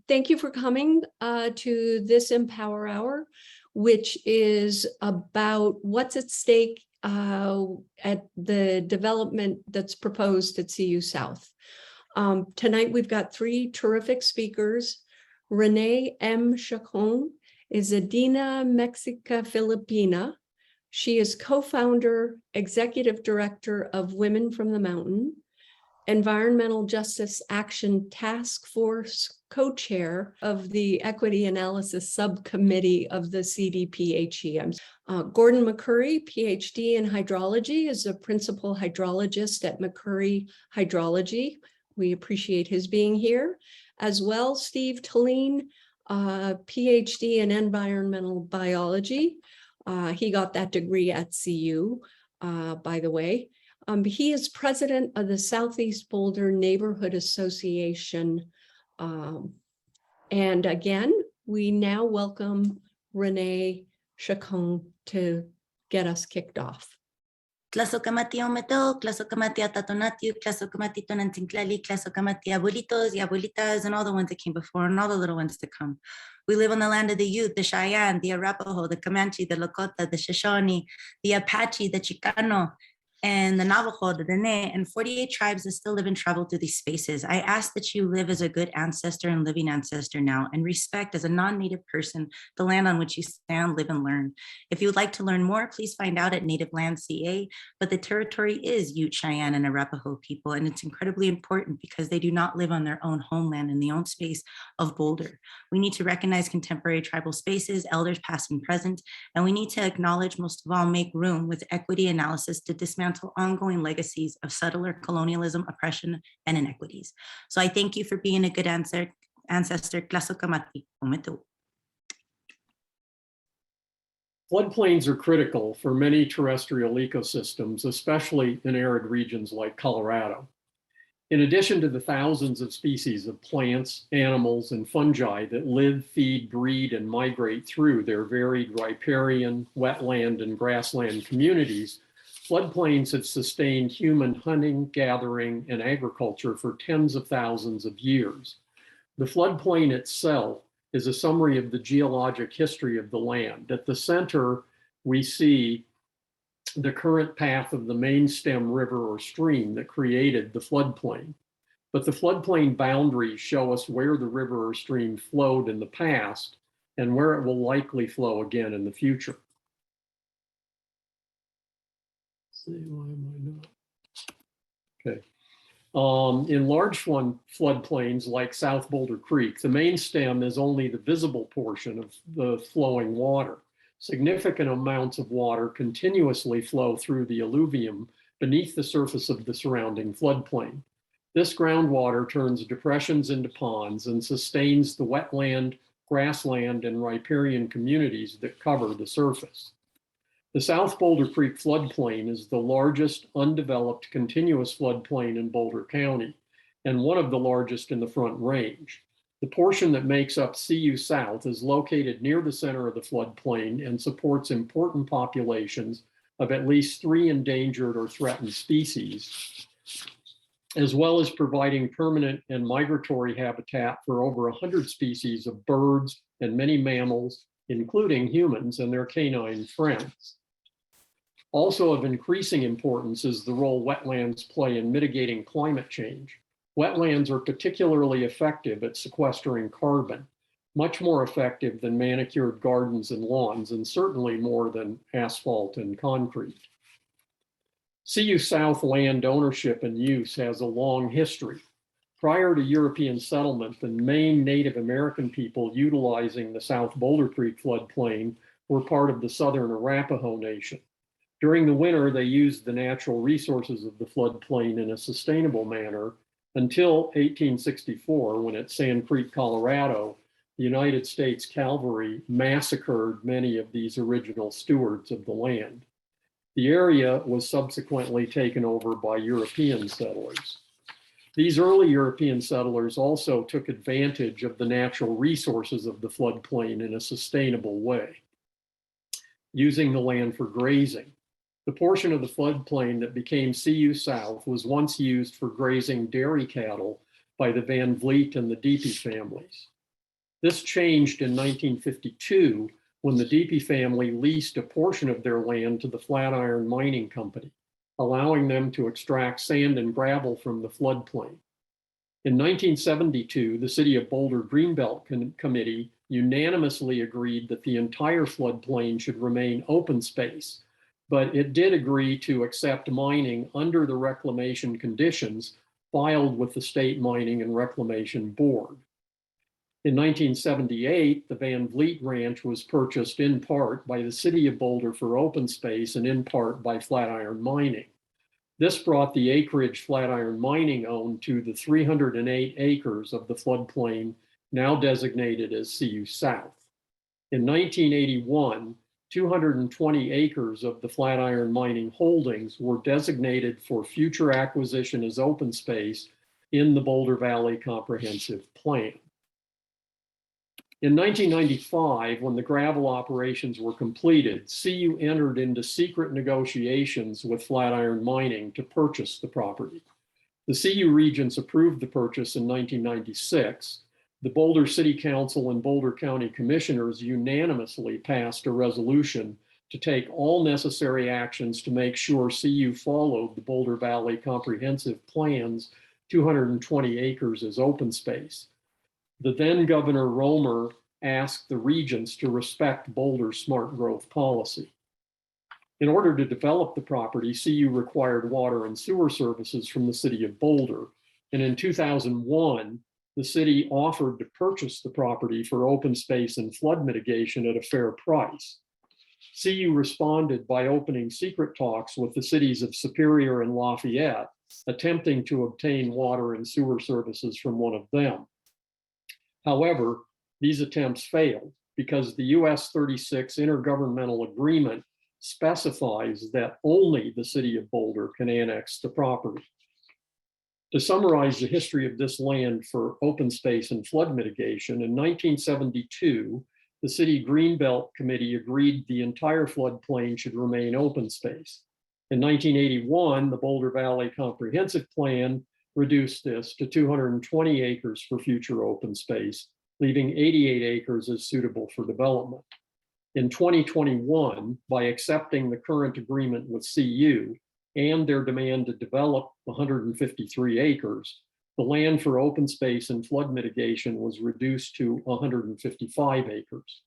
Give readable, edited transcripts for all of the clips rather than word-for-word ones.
Thank you for coming to this Empower Hour, which is about what's at stake at the development that's proposed at CU South. Tonight, we've got three terrific speakers. Renée M.Chacon is a Dinè, Mexica, Filipina. She is co-founder, executive director of Women from the Mountain, Environmental Justice Action Task Force co-chair of the Equity Analysis Subcommittee of the CDPHE. Gordon McCurry, Ph.D. in Hydrology, is a principal hydrologist at McCurry Hydrology. We appreciate his being here. As well, Steve Telleen, Ph.D. in Environmental Biology. He got that degree at CU, by the way. He is president of the Southeast Boulder Neighborhood Association. And again, we now welcome Renée Chacon to get us kicked off. Tlasokamati ometo, tlasokamati atatonatiu, tlasokamati tonantinklali, tlasokamati abuelitos y abuelitas, and all the ones that came before, and all the little ones to come. We live on the land of the Ute, the Cheyenne, the Arapaho, the Comanche, the Lakota, the Shoshone, the Apache, the Chicano, and the Navajo, the Dinè, and 48 tribes that still live and travel through these spaces. I ask that you live as a good ancestor and living ancestor now, and respect as a non-native person the land on which you stand, live, and learn. If you would like to learn more, please find out at Native Land CA, but the territory is Ute, Cheyenne, and Arapaho people, and it's incredibly important because they do not live on their own homeland in the own space of Boulder. We need to recognize contemporary tribal spaces, elders past and present, and we need to acknowledge, most of all, make room with equity analysis to dismantle ongoing legacies of settler colonialism, oppression, and inequities. So I thank you for being a good ancestor. Tlasokamati ometo. Floodplains are critical for many terrestrial ecosystems, especially in arid regions like Colorado. In addition to the thousands of species of plants, animals, and fungi that live, feed, breed, and migrate through their varied riparian, wetland, and grassland communities, floodplains have sustained human hunting, gathering, and agriculture for tens of thousands of years. The floodplain itself is a summary of the geologic history of the land. At the center, we see the current path of the main stem river or stream that created the floodplain. But the floodplain boundaries show us where the river or stream flowed in the past and where it will likely flow again in the future. See, why am I not? Okay. In large floodplains like South Boulder Creek, the main stem is only the visible portion of the flowing water. Significant amounts of water continuously flow through the alluvium beneath the surface of the surrounding floodplain. This groundwater turns depressions into ponds and sustains the wetland, grassland, and riparian communities that cover the surface. The South Boulder Creek floodplain is the largest undeveloped continuous floodplain in Boulder County and one of the largest in the Front Range. The portion that makes up CU South is located near the center of the floodplain and supports important populations of at least 3 endangered or threatened species, as well as providing permanent and migratory habitat for over 100 species of birds and many mammals, including humans and their canine friends. Also of increasing importance is the role wetlands play in mitigating climate change. Wetlands are particularly effective at sequestering carbon, much more effective than manicured gardens and lawns, and certainly more than asphalt and concrete. CU South land ownership and use has a long history. Prior to European settlement, the main Native American people utilizing the South Boulder Creek floodplain were part of the Southern Arapaho Nation. During the winter, they used the natural resources of the floodplain in a sustainable manner until 1864, when at Sand Creek, Colorado, the United States Cavalry massacred many of these original stewards of the land. The area was subsequently taken over by European settlers. These early European settlers also took advantage of the natural resources of the floodplain in a sustainable way, using the land for grazing. The portion of the floodplain that became CU South was once used for grazing dairy cattle by the Van Vliet and the Deepy families. This changed in 1952 when the Deepy family leased a portion of their land to the Flatiron Mining Company, allowing them to extract sand and gravel from the floodplain. In 1972, the City of Boulder Greenbelt Committee unanimously agreed that the entire floodplain should remain open space, but it did agree to accept mining under the reclamation conditions filed with the State Mining and Reclamation Board. In 1978, the Van Vliet Ranch was purchased in part by the City of Boulder for open space and in part by Flatiron Mining. This brought the acreage Flatiron Mining owned to the 308 acres of the floodplain now designated as CU South. In 1981, 220 acres of the Flatiron Mining holdings were designated for future acquisition as open space in the Boulder Valley Comprehensive Plan. In 1995, when the gravel operations were completed, CU entered into secret negotiations with Flatiron Mining to purchase the property. The CU regents approved the purchase in 1996. The Boulder City Council and Boulder County Commissioners unanimously passed a resolution to take all necessary actions to make sure CU followed the Boulder Valley Comprehensive Plan's 220 acres as open space. The then Governor Romer asked the regents to respect Boulder's smart growth policy. In order to develop the property, CU required water and sewer services from the City of Boulder. And in 2001, the city offered to purchase the property for open space and flood mitigation at a fair price. CU responded by opening secret talks with the cities of Superior and Lafayette, attempting to obtain water and sewer services from one of them. However, these attempts failed because the US 36 Intergovernmental Agreement specifies that only the City of Boulder can annex the property. To summarize the history of this land for open space and flood mitigation, in 1972, the City Greenbelt Committee agreed the entire floodplain should remain open space. In 1981, the Boulder Valley Comprehensive Plan reduced this to 220 acres for future open space, leaving 88 acres as suitable for development. In 2021, by accepting the current agreement with CU and their demand to develop 153 acres, the land for open space and flood mitigation was reduced to 155 acres.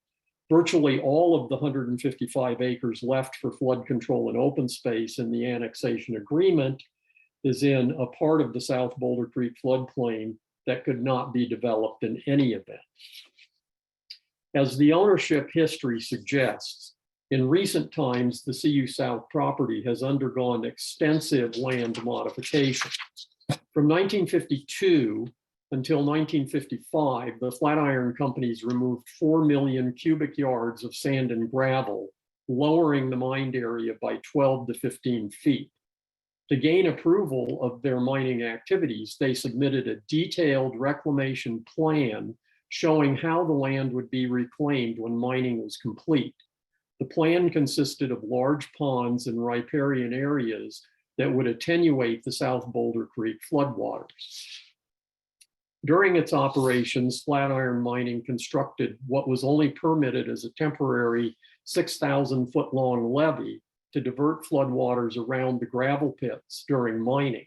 Virtually all of the 155 acres left for flood control and open space in the annexation agreement is in a part of the South Boulder Creek floodplain that could not be developed in any event. As the ownership history suggests, in recent times, the CU South property has undergone extensive land modification. From 1952 until 1955, the Flatiron companies removed 4 million cubic yards of sand and gravel, lowering the mined area by 12 to 15 feet. To gain approval of their mining activities, they submitted a detailed reclamation plan showing how the land would be reclaimed when mining was complete. The plan consisted of large ponds and riparian areas that would attenuate the South Boulder Creek floodwaters. During its operations, Flatiron Mining constructed what was only permitted as a temporary 6,000-foot-long levee to divert floodwaters around the gravel pits during mining.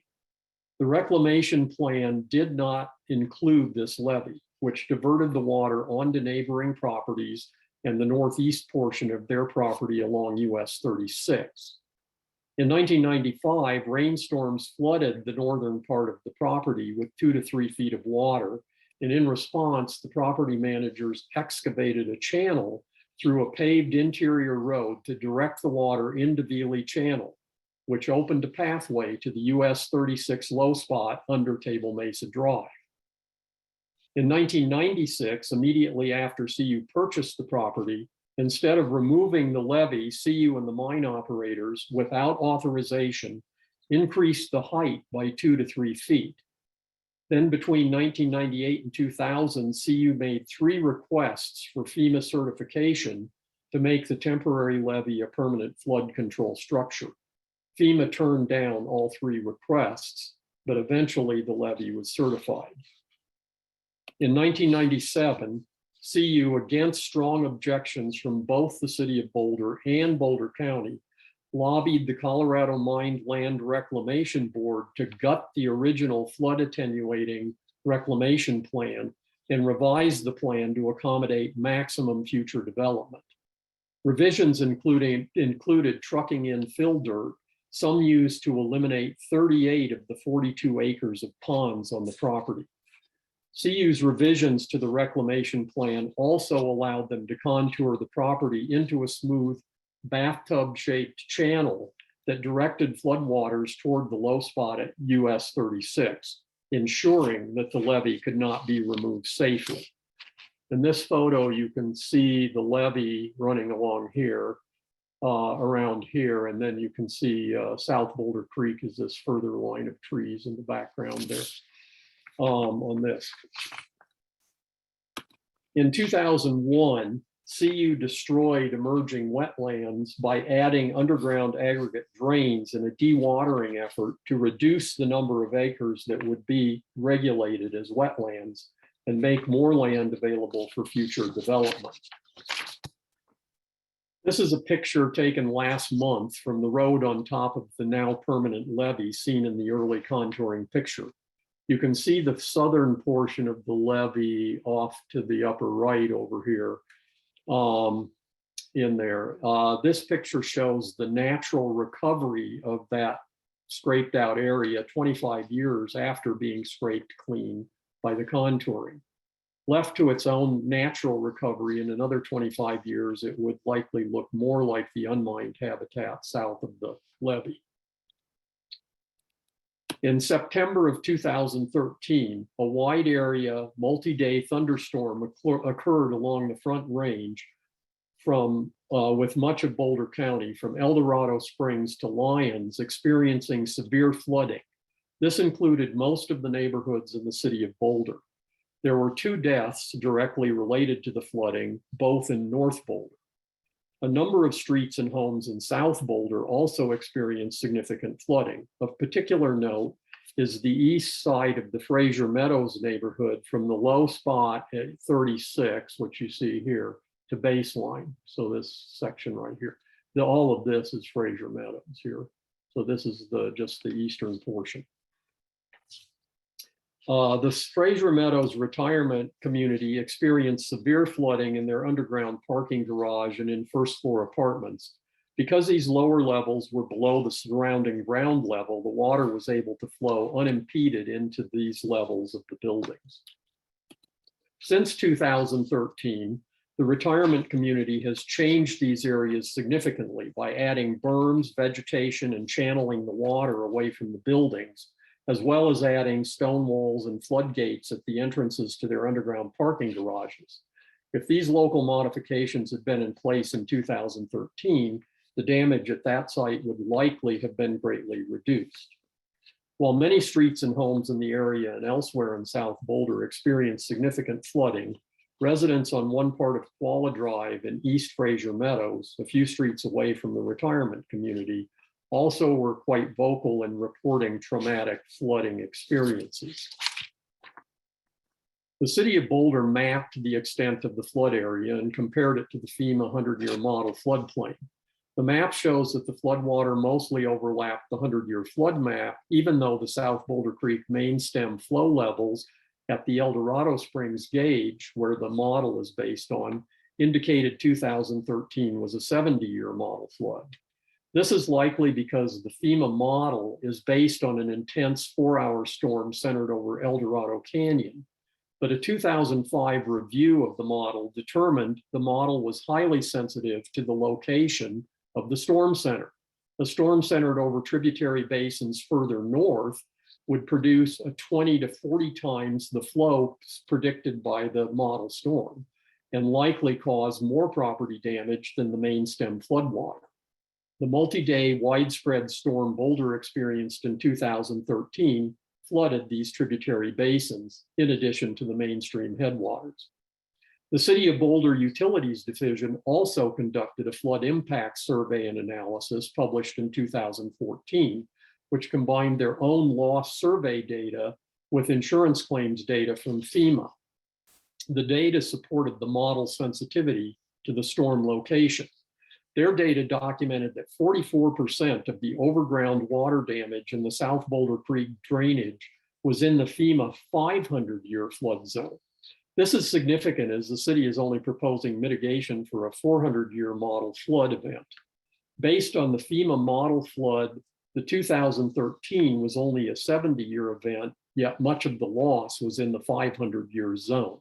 The reclamation plan did not include this levee, which diverted the water onto neighboring properties and the northeast portion of their property along US 36. In 1995, rainstorms flooded the northern part of the property with 2 to 3 feet of water, and in response, the property managers excavated a channel through a paved interior road to direct the water into Veely Channel, which opened a pathway to the US 36 low spot under Table Mesa Drive. In 1996, immediately after CU purchased the property, instead of removing the levee, CU and the mine operators, without authorization, increased the height by 2 to 3 feet. Then between 1998 and 2000, CU made 3 requests for FEMA certification to make the temporary levee a permanent flood control structure. FEMA turned down all 3 requests, but eventually the levee was certified. In 1997, CU, against strong objections from both the city of Boulder and Boulder County, lobbied the Colorado Mined Land Reclamation Board to gut the original flood attenuating reclamation plan and revise the plan to accommodate maximum future development. Revisions included trucking in fill dirt, some used to eliminate 38 of the 42 acres of ponds on the property. CU's revisions to the reclamation plan also allowed them to contour the property into a smooth bathtub-shaped channel that directed floodwaters toward the low spot at US 36, ensuring that the levee could not be removed safely. In this photo, you can see the levee running along here, around here, and then you can see South Boulder Creek is this further line of trees in the background there on this. In 2001, CU destroyed emerging wetlands by adding underground aggregate drains in a dewatering effort to reduce the number of acres that would be regulated as wetlands and make more land available for future development. This is a picture taken last month from the road on top of the now permanent levee seen in the early contouring picture. You can see the southern portion of the levee off to the upper right over here in there. This picture shows the natural recovery of that scraped out area 25 years after being scraped clean by the contouring. Left to its own natural recovery in another 25 years, it would likely look more like the unmined habitat south of the levee. In September of 2013, a wide area multi-day thunderstorm occurred along the Front Range with much of Boulder County from El Dorado Springs to Lyons, experiencing severe flooding. This included most of the neighborhoods in the city of Boulder. There were 2 deaths directly related to the flooding, both in North Boulder. A number of streets and homes in South Boulder also experienced significant flooding. Of particular note is the east side of the Fraser Meadows neighborhood from the low spot at 36, which you see here, to baseline. So this section right here, all of this is Fraser Meadows here. So this is just the eastern portion. The Fraser Meadows retirement community experienced severe flooding in their underground parking garage and in first floor apartments. Because these lower levels were below the surrounding ground level, the water was able to flow unimpeded into these levels of the buildings. Since 2013, the retirement community has changed these areas significantly by adding berms, vegetation, and channeling the water away from the buildings, as well as adding stone walls and floodgates at the entrances to their underground parking garages. If these local modifications had been in place in 2013, the damage at that site would likely have been greatly reduced. While many streets and homes in the area and elsewhere in South Boulder experienced significant flooding, residents on one part of Koala Drive in East Fraser Meadows, a few streets away from the retirement community, also were quite vocal in reporting traumatic flooding experiences. The city of Boulder mapped the extent of the flood area and compared it to the FEMA 100-year model floodplain. The map shows that the floodwater mostly overlapped the 100-year flood map, even though the South Boulder Creek main stem flow levels at the El Dorado Springs gauge, where the model is based on, indicated 2013 was a 70-year model flood. This is likely because the FEMA model is based on an intense 4-hour storm centered over El Dorado Canyon. But a 2005 review of the model determined the model was highly sensitive to the location of the storm center. A storm centered over tributary basins further north would produce a 20 to 40 times the flow predicted by the model storm and likely cause more property damage than the main stem floodwater. The multi-day widespread storm Boulder experienced in 2013 flooded these tributary basins, in addition to the mainstream headwaters. The City of Boulder Utilities Division also conducted a flood impact survey and analysis published in 2014 which combined their own loss survey data with insurance claims data from FEMA. The data supported the model sensitivity to the storm location. Their data documented that 44% of the overground water damage in the South Boulder Creek drainage was in the FEMA 500-year flood zone. This is significant as the city is only proposing mitigation for a 400-year model flood event. Based on the FEMA model flood, the 2013 was only a 70-year event, yet much of the loss was in the 500-year zone.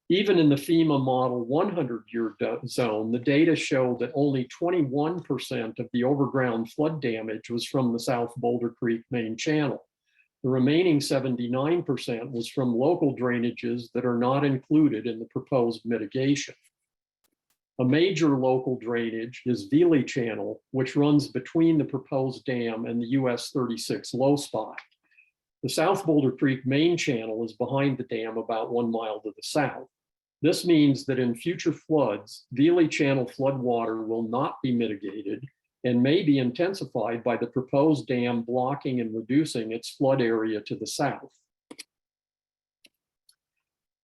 Even in the FEMA model 100-year zone, the data show that only 21% of the overground flood damage was from the South Boulder Creek main channel. The remaining 79% was from local drainages that are not included in the proposed mitigation. A major local drainage is Veely Channel, which runs between the proposed dam and the US 36 low spot. The South Boulder Creek main channel is behind the dam about 1 mile to the south. This means that in future floods, Veely Channel floodwater will not be mitigated and may be intensified by the proposed dam blocking and reducing its flood area to the south.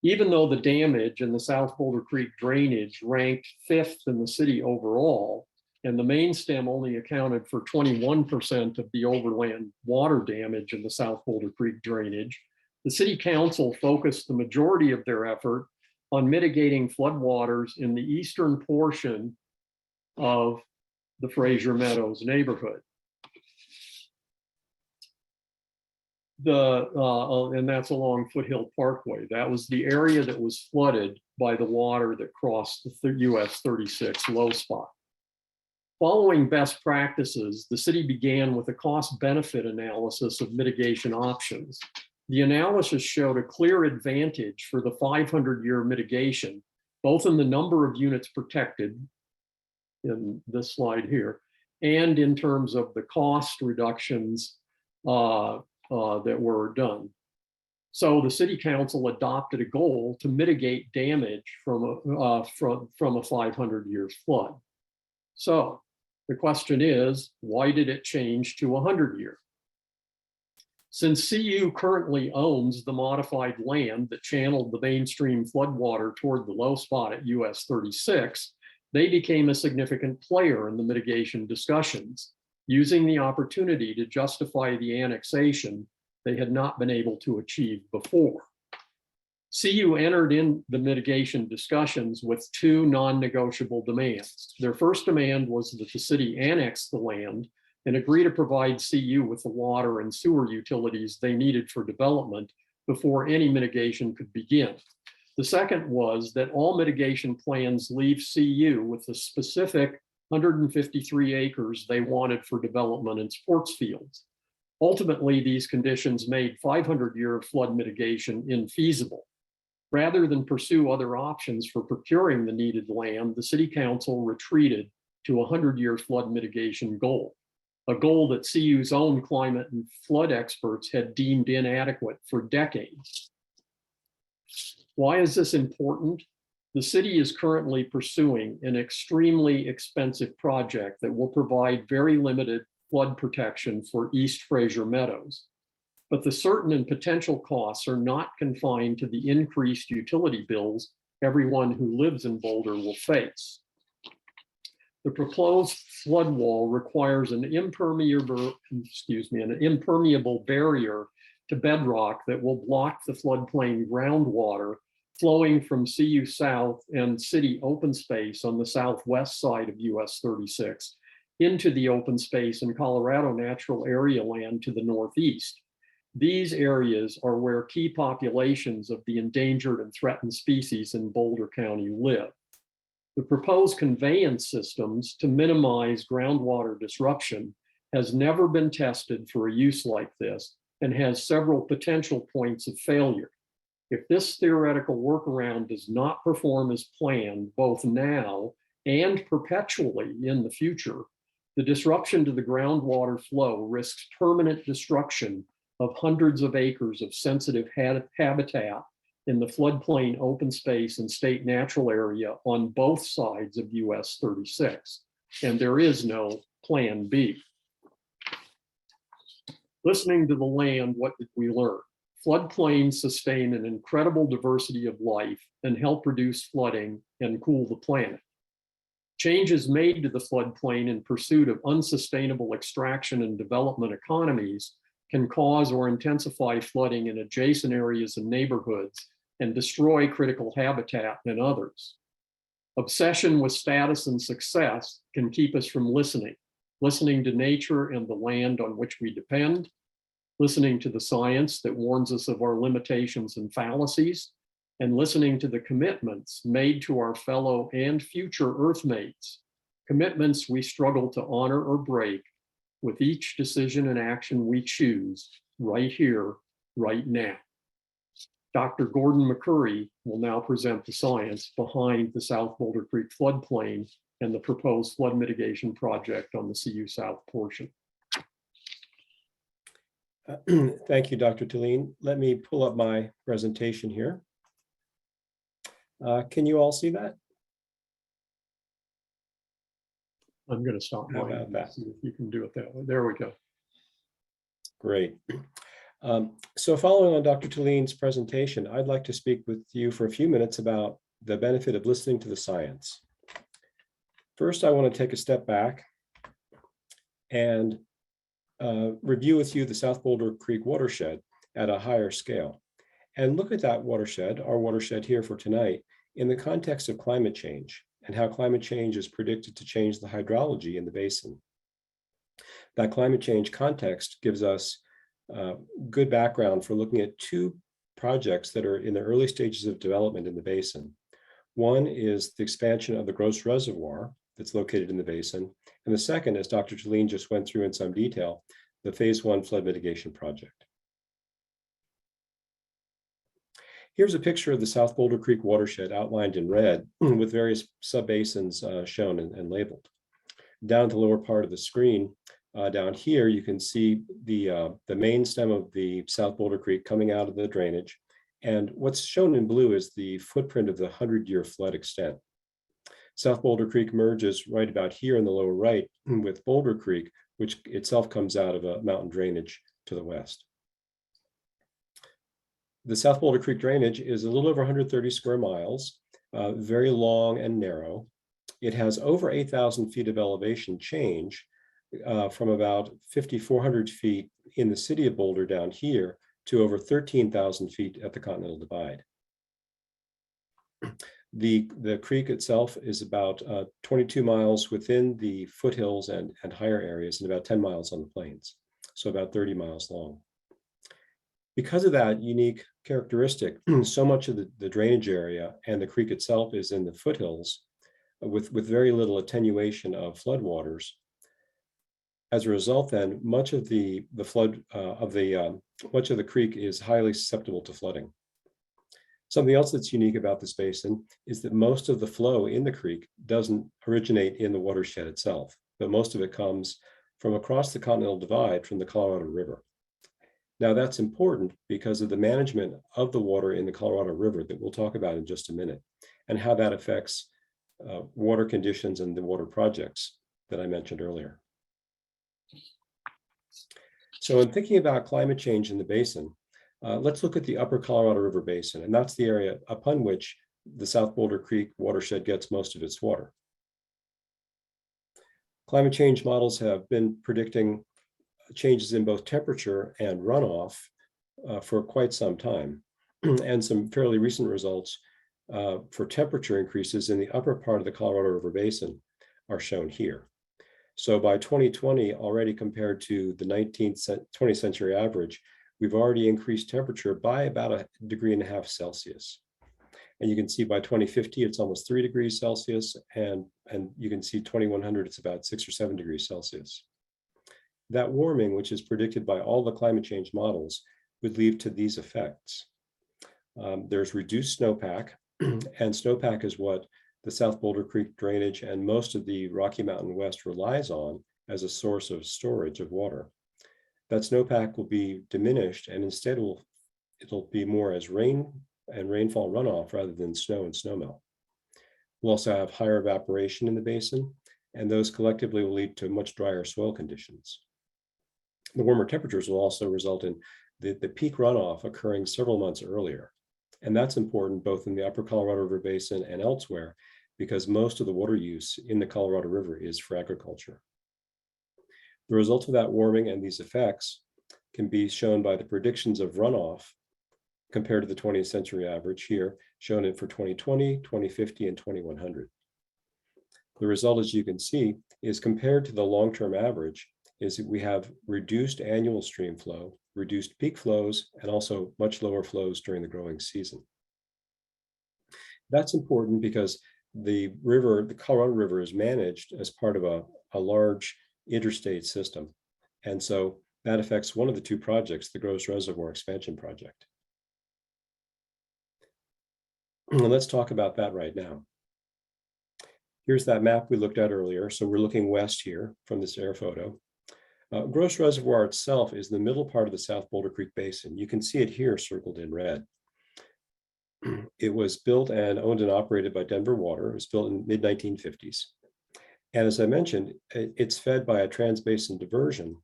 Even though the damage in the South Boulder Creek drainage ranked 5th in the city overall, and the main stem only accounted for 21% of the overland water damage in the South Boulder Creek drainage, the city council focused the majority of their effort on mitigating floodwaters in the eastern portion of the Fraser Meadows neighborhood. And that's along Foothill Parkway. That was the area that was flooded by the water that crossed the US 36 low spot. Following best practices, the city began with a cost-benefit analysis of mitigation options. The analysis showed a clear advantage for the 500-year mitigation, both in the number of units protected, in this slide here, and in terms of the cost reductions that were done. So the city council adopted a goal to mitigate damage from a 500-year flood. So the question is, why did it change to 100-year? Since CU currently owns the modified land that channeled the mainstream floodwater toward the low spot at US 36, they became a significant player in the mitigation discussions, using the opportunity to justify the annexation they had not been able to achieve before. CU entered in the mitigation discussions with 2 non-negotiable demands. Their first demand was that the city annex the land and agree to provide CU with the water and sewer utilities they needed for development before any mitigation could begin. The second was that all mitigation plans leave CU with the specific 153 acres they wanted for development in sports fields. Ultimately, these conditions made 500-year flood mitigation infeasible. Rather than pursue other options for procuring the needed land, the city council retreated to a 100-year flood mitigation goal, a goal that CU's own climate and flood experts had deemed inadequate for decades. Why is this important? The city is currently pursuing an extremely expensive project that will provide very limited flood protection for East Fraser Meadows. But the certain and potential costs are not confined to the increased utility bills everyone who lives in Boulder will face. The proposed flood wall requires an impermeable barrier to bedrock that will block the floodplain groundwater flowing from CU South and city open space on the southwest side of US 36 into the open space in Colorado natural area land to the northeast. These areas are where key populations of the endangered and threatened species in Boulder County live. The proposed conveyance systems to minimize groundwater disruption has never been tested for a use like this and has several potential points of failure. If this theoretical workaround does not perform as planned, both now and perpetually in the future, the disruption to the groundwater flow risks permanent destruction of hundreds of acres of sensitive habitat in the floodplain open space and state natural area on both sides of US 36. And there is no plan B. Listening to the land, what did we learn? Floodplains sustain an incredible diversity of life and help reduce flooding and cool the planet. Changes made to the floodplain in pursuit of unsustainable extraction and development economies can cause or intensify flooding in adjacent areas and neighborhoods and destroy critical habitat in others. Obsession with status and success can keep us from listening to nature and the land on which we depend, listening to the science that warns us of our limitations and fallacies, and listening to the commitments made to our fellow and future Earthmates, commitments we struggle to honor or break with each decision and action we choose right here, right now. Dr. Gordon McCurry will now present the science behind the South Boulder Creek floodplain and the proposed flood mitigation project on the CU South portion. Thank you, Dr. Telleen. Let me pull up my presentation here. Can you all see that? I'm going to stop How mine about and that? see if you can do it that way. There we go. Great. So following on Dr. Telleen's presentation, I'd like to speak with you for a few minutes about the benefit of listening to the science. First, I want to take a step back and review with you the South Boulder Creek watershed at a higher scale and look at that watershed, our watershed here for tonight, in the context of climate change and how climate change is predicted to change the hydrology in the basin. That climate change context gives us good background for looking at two projects that are in the early stages of development in the basin. One is the expansion of the Gross Reservoir that's located in the basin. And the second, as Dr. Telleen just went through in some detail, the Phase 1 flood mitigation project. Here's a picture of the South Boulder Creek watershed outlined in red with various subbasins shown and labeled. Down at the lower part of the screen, down here, you can see the main stem of the South Boulder Creek coming out of the drainage. And what's shown in blue is the footprint of the 100-year flood extent. South Boulder Creek merges right about here in the lower right with Boulder Creek, which itself comes out of a mountain drainage to the west. The South Boulder Creek drainage is a little over 130 square miles, very long and narrow. It has over 8,000 feet of elevation change from about 5,400 feet in the city of Boulder down here to over 13,000 feet at the Continental Divide. The creek itself is about 22 miles within the foothills and higher areas and about 10 miles on the plains, so about 30 miles long. Because of that unique characteristic, so much of the drainage area and the creek itself is in the foothills with very little attenuation of floodwaters. As a result, then, much of the creek is highly susceptible to flooding. Something else that's unique about this basin is that most of the flow in the creek doesn't originate in the watershed itself, but most of it comes from across the Continental Divide from the Colorado River. Now, that's important because of the management of the water in the Colorado River that we'll talk about in just a minute, and how that affects water conditions and the water projects that I mentioned earlier. So in thinking about climate change in the basin, let's look at the upper Colorado River Basin, and that's the area upon which the South Boulder Creek watershed gets most of its water. Climate change models have been predicting changes in both temperature and runoff for quite some time, and some fairly recent results for temperature increases in the upper part of the Colorado River Basin are shown here. So by 2020, already compared to the 20th century average, we've already increased temperature by about 1.5 degrees Celsius. And you can see by 2050, it's almost 3 degrees Celsius. And you can see 2100, it's about 6 or 7 degrees Celsius. That warming, which is predicted by all the climate change models, would lead to these effects. There's reduced snowpack, and snowpack is what the South Boulder Creek drainage and most of the Rocky Mountain West relies on as a source of storage of water. That snowpack will be diminished, and instead it'll be more as rain and rainfall runoff rather than snow and snowmelt. We'll also have higher evaporation in the basin, and those collectively will lead to much drier soil conditions. The warmer temperatures will also result in the peak runoff occurring several months earlier. And that's important both in the upper Colorado River Basin and elsewhere, because most of the water use in the Colorado River is for agriculture. The result of that warming and these effects can be shown by the predictions of runoff compared to the 20th century average here, shown for 2020, 2050, and 2100. The result, as you can see, is compared to the long-term average, is that we have reduced annual stream flow, reduced peak flows, and also much lower flows during the growing season. That's important because the river, the Colorado River, is managed as part of a large interstate system. And so that affects one of the two projects, the Gross Reservoir Expansion Project. And let's talk about that right now. Here's that map we looked at earlier. So we're looking west here from this air photo. Gross Reservoir itself is the middle part of the South Boulder Creek Basin. You can see it here circled in red. It was built and owned and operated by Denver Water. It was built in mid-1950s. And as I mentioned, it's fed by a transbasin diversion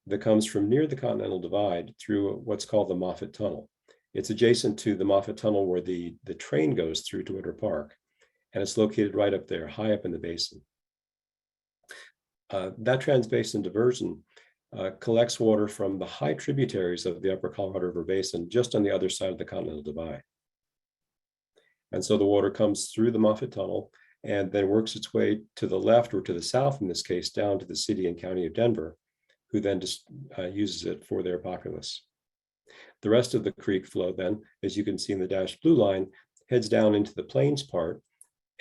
that comes from near the Continental Divide through what's called the Moffett Tunnel. It's adjacent to the Moffett Tunnel where the train goes through to Winter Park. And it's located right up there, high up in the basin. That transbasin diversion collects water from the high tributaries of the upper Colorado River Basin, just on the other side of the Continental Divide. And so the water comes through the Moffett Tunnel and then works its way to the left, or to the south in this case, down to the city and county of Denver, who then just uses it for their populace. The rest of the creek flow then, as you can see in the dashed blue line, heads down into the plains part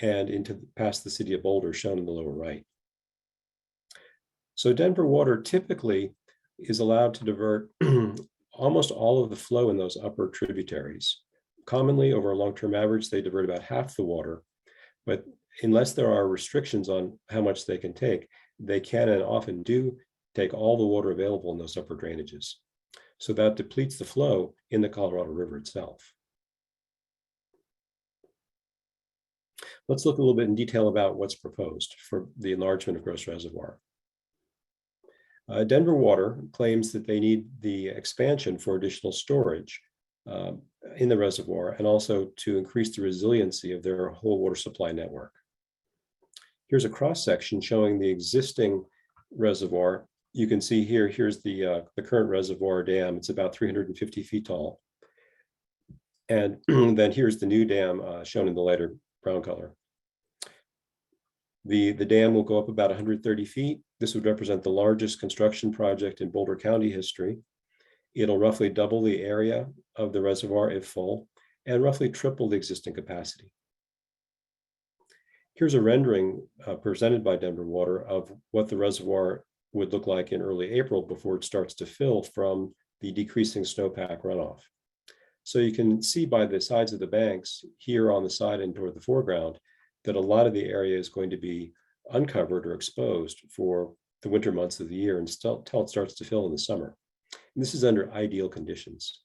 and into past the city of Boulder, shown in the lower right. So Denver Water typically is allowed to divert almost all of the flow in those upper tributaries. Commonly, over a long-term average, they divert about half the water, but unless there are restrictions on how much they can take, they can and often do take all the water available in those upper drainages. So that depletes the flow in the Colorado River itself. Let's look a little bit in detail about what's proposed for the enlargement of Gross Reservoir. Denver Water claims that they need the expansion for additional storage in the reservoir, and also to increase the resiliency of their whole water supply network. Here's a cross section showing the existing reservoir. You can see here, here's the current reservoir dam. It's about 350 feet tall. And then here's the new dam shown in the lighter brown color. The dam will go up about 130 feet. This would represent the largest construction project in Boulder County history. It'll roughly double the area of the reservoir if full, and roughly triple the existing capacity. Here's a rendering presented by Denver Water of what the reservoir would look like in early April before it starts to fill from the decreasing snowpack runoff. So you can see by the sides of the banks here on the side and toward the foreground that a lot of the area is going to be uncovered or exposed for the winter months of the year until it starts to fill in the summer. And this is under ideal conditions.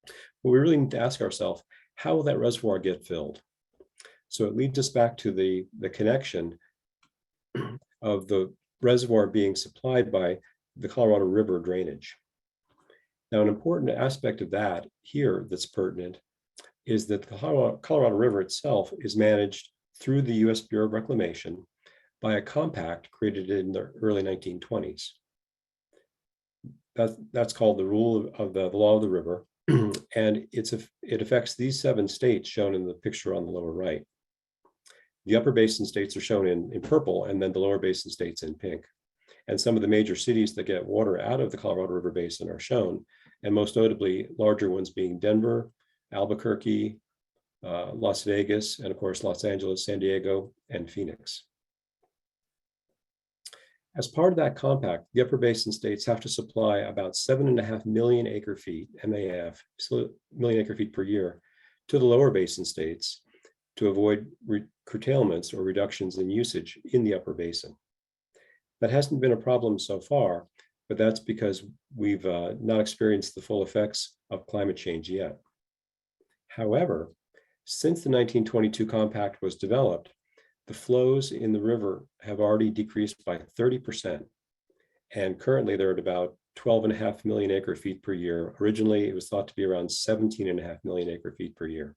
But we really need to ask ourselves, how will that reservoir get filled? So it leads us back to the connection of the reservoir being supplied by the Colorado River drainage. Now, an important aspect of that here that's pertinent is that the Colorado River itself is managed through the U.S. Bureau of Reclamation by a compact created in the early 1920s. That's called the Rule of the Law of the River, and it affects these 7 states shown in the picture on the lower right. The upper basin states are shown in purple, and then the lower basin states in pink. And some of the major cities that get water out of the Colorado River Basin are shown, and most notably larger ones being Denver, Albuquerque, Las Vegas, and of course, Los Angeles, San Diego, and Phoenix. As part of that compact, the upper basin states have to supply about 7.5 million acre feet, MAF, million acre feet per year, to the lower basin states to avoid curtailments or reductions in usage in the upper basin. That hasn't been a problem so far, but that's because we've not experienced the full effects of climate change yet. However, since the 1922 compact was developed, the flows in the river have already decreased by 30%. And currently they're at about 12.5 million acre feet per year. Originally, it was thought to be around 17.5 million acre feet per year.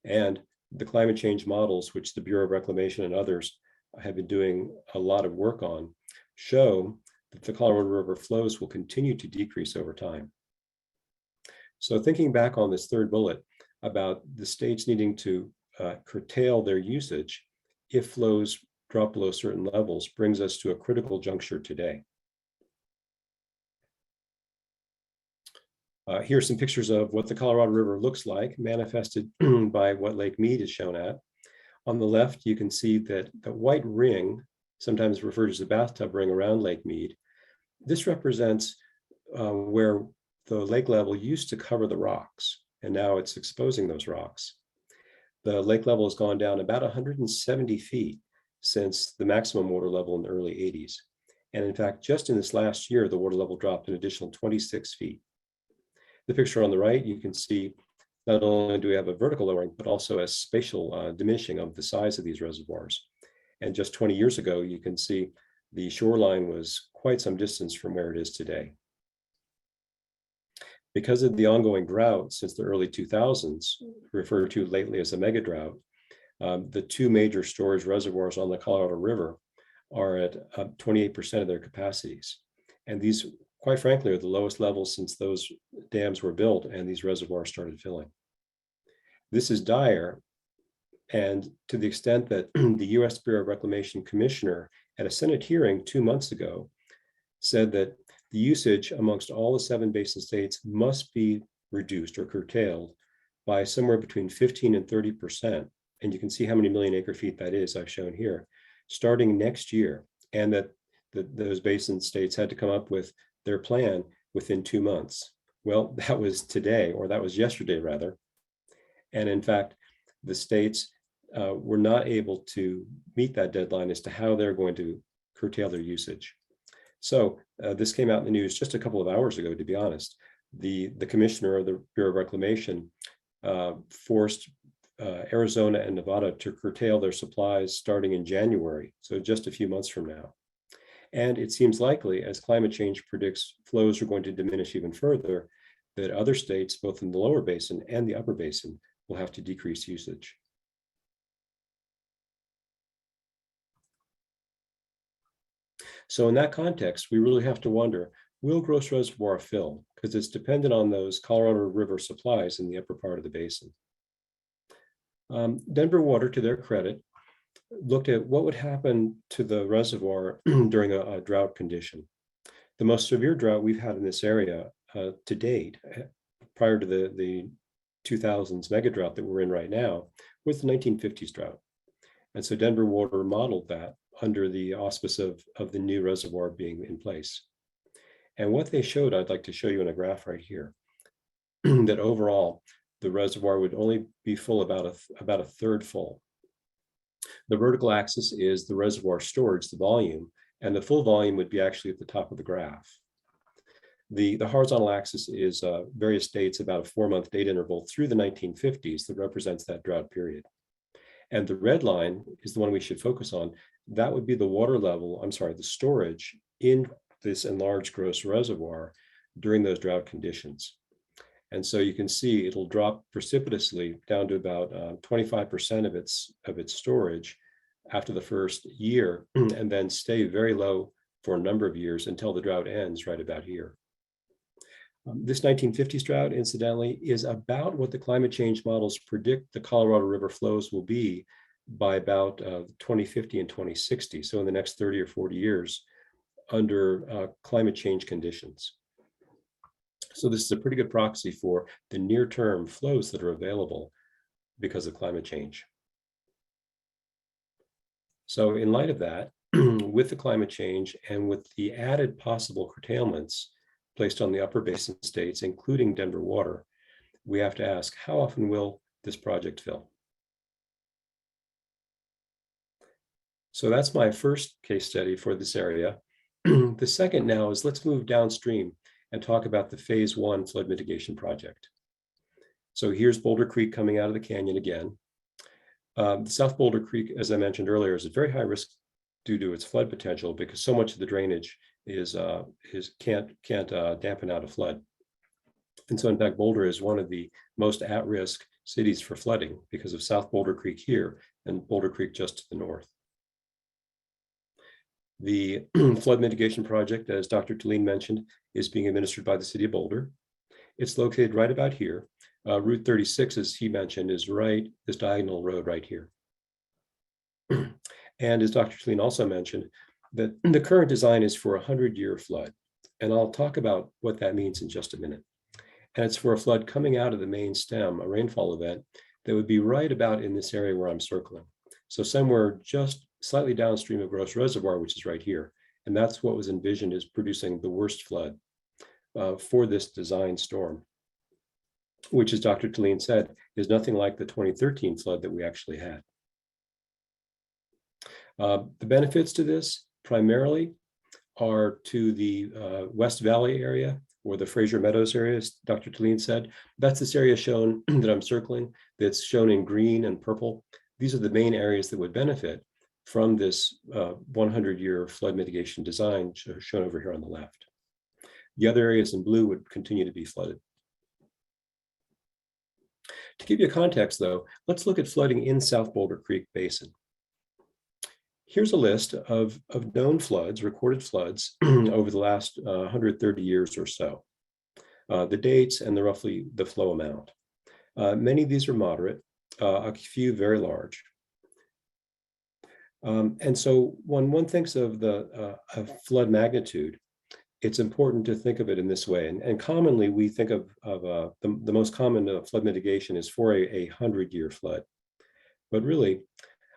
And the climate change models, which the Bureau of Reclamation and others have been doing a lot of work on, show that the Colorado River flows will continue to decrease over time. So thinking back on this third bullet about the states needing to curtail their usage if flows drop below certain levels brings us to a critical juncture today. Here are some pictures of what the Colorado River looks like, manifested by what Lake Mead is shown at. On the left, you can see that the white ring, sometimes referred to as the bathtub ring around Lake Mead, this represents where the lake level used to cover the rocks, and now it's exposing those rocks. The lake level has gone down about 170 feet since the maximum water level in the early 80s. And in fact, just in this last year, the water level dropped an additional 26 feet. The picture on the right, you can see not only do we have a vertical lowering, but also a spatial diminishing of the size of these reservoirs. And just 20 years ago, you can see the shoreline was quite some distance from where it is today. Because of the ongoing drought since the early 2000s, referred to lately as a mega drought, the two major storage reservoirs on the Colorado River are at 28% of their capacities. And these, quite frankly, are the lowest levels since those dams were built and these reservoirs started filling. This is dire, and to the extent that the U.S. Bureau of Reclamation Commissioner at a Senate hearing 2 months ago said that the usage amongst all the 7 basin states must be reduced or curtailed by somewhere between 15 and 30%. And you can see how many million acre feet that is, I've shown here, starting next year, and that those basin states had to come up with their plan within 2 months. Well, that was today, or that was yesterday rather. And in fact, the states were not able to meet that deadline as to how they're going to curtail their usage. So this came out in the news just a couple of hours ago, to be honest. The commissioner of the Bureau of Reclamation forced Arizona and Nevada to curtail their supplies starting in January, so just a few months from now. And it seems likely, as climate change predicts flows are going to diminish even further, that other states, both in the lower basin and the upper basin, will have to decrease usage. So in that context, we really have to wonder, will Gross Reservoir fill? Because it's dependent on those Colorado River supplies in the upper part of the basin. Denver Water, to their credit, looked at what would happen to the reservoir during a drought condition. The most severe drought we've had in this area to date, prior to the 2000s mega drought that we're in right now, was the 1950s drought. And so Denver Water modeled that under the auspice of the new reservoir being in place. And what they showed, I'd like to show you in a graph right here, that overall, the reservoir would only be full about a third full. The vertical axis is the reservoir storage, the volume, and the full volume would be actually at the top of the graph. The horizontal axis is various dates, about a 4-month date interval through the 1950s that represents that drought period. And the red line is the one we should focus on. That would be the water level, the storage in this enlarged gross reservoir during those drought conditions. And so you can see it'll drop precipitously down to about 25% of its storage after the first year, and then stay very low for a number of years until the drought ends right about here. This 1950s drought, incidentally, is about what the climate change models predict the Colorado River flows will be by about 2050 and 2060. So in the next 30 or 40 years under climate change conditions. So this is a pretty good proxy for the near-term flows that are available because of climate change. So in light of that, with the climate change and with the added possible curtailments placed on the upper basin states, including Denver Water, we have to ask, how often will this project fill? So that's my first case study for this area. The second now is, let's move downstream and talk about the phase 1 flood mitigation project. So here's Boulder Creek coming out of the canyon again. The South Boulder Creek, as I mentioned earlier, is at very high risk due to its flood potential because so much of the drainage can't dampen out a flood. And so in fact, Boulder is one of the most at-risk cities for flooding because of South Boulder Creek here and Boulder Creek just to the north. The flood mitigation project, as Dr. Telleen mentioned, is being administered by the city of Boulder. It's located right about here. Route 36, as he mentioned, is right, this diagonal road right here. And as Dr. Telleen also mentioned, that the current design is for a 100-year flood. And I'll talk about what that means in just a minute. And it's for a flood coming out of the main stem, a rainfall event that would be right about in this area where I'm circling. So somewhere just slightly downstream of Gross Reservoir, which is right here. And that's what was envisioned as producing the worst flood for this design storm, which, as Dr. Telleen said, is nothing like the 2013 flood that we actually had. The benefits to this primarily are to the West Valley area or the Fraser Meadows area, as Dr. Telleen said. That's this area shown that I'm circling, that's shown in green and purple. These are the main areas that would benefit from this 100-year flood mitigation design shown over here on the left. The other areas in blue would continue to be flooded. To give you a context, though, let's look at flooding in South Boulder Creek Basin. Here's a list of known floods, recorded floods over the last 130 years or so. The dates and roughly the flow amount. Many of these are moderate, a few very large. And so when one thinks of the flood magnitude, it's important to think of it in this way. And commonly we think of the most common flood mitigation is for a 100-year flood. But really,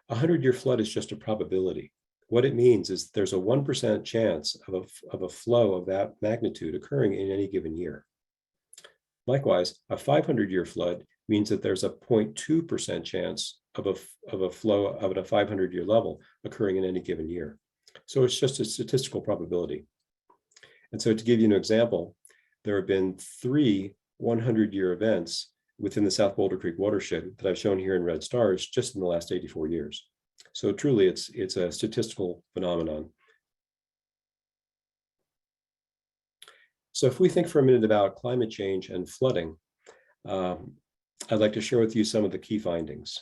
a 100-year flood is just a probability. What it means is there's a 1% chance of a flow of that magnitude occurring in any given year. Likewise, a 500-year flood means that there's a 0.2% chance of a flow at a 500-year level occurring in any given year. So it's just a statistical probability. And so to give you an example, there have been 3 100-year events within the South Boulder Creek watershed that I've shown here in red stars just in the last 84 years. So truly, it's a statistical phenomenon. So if we think for a minute about climate change and flooding, I'd like to share with you some of the key findings.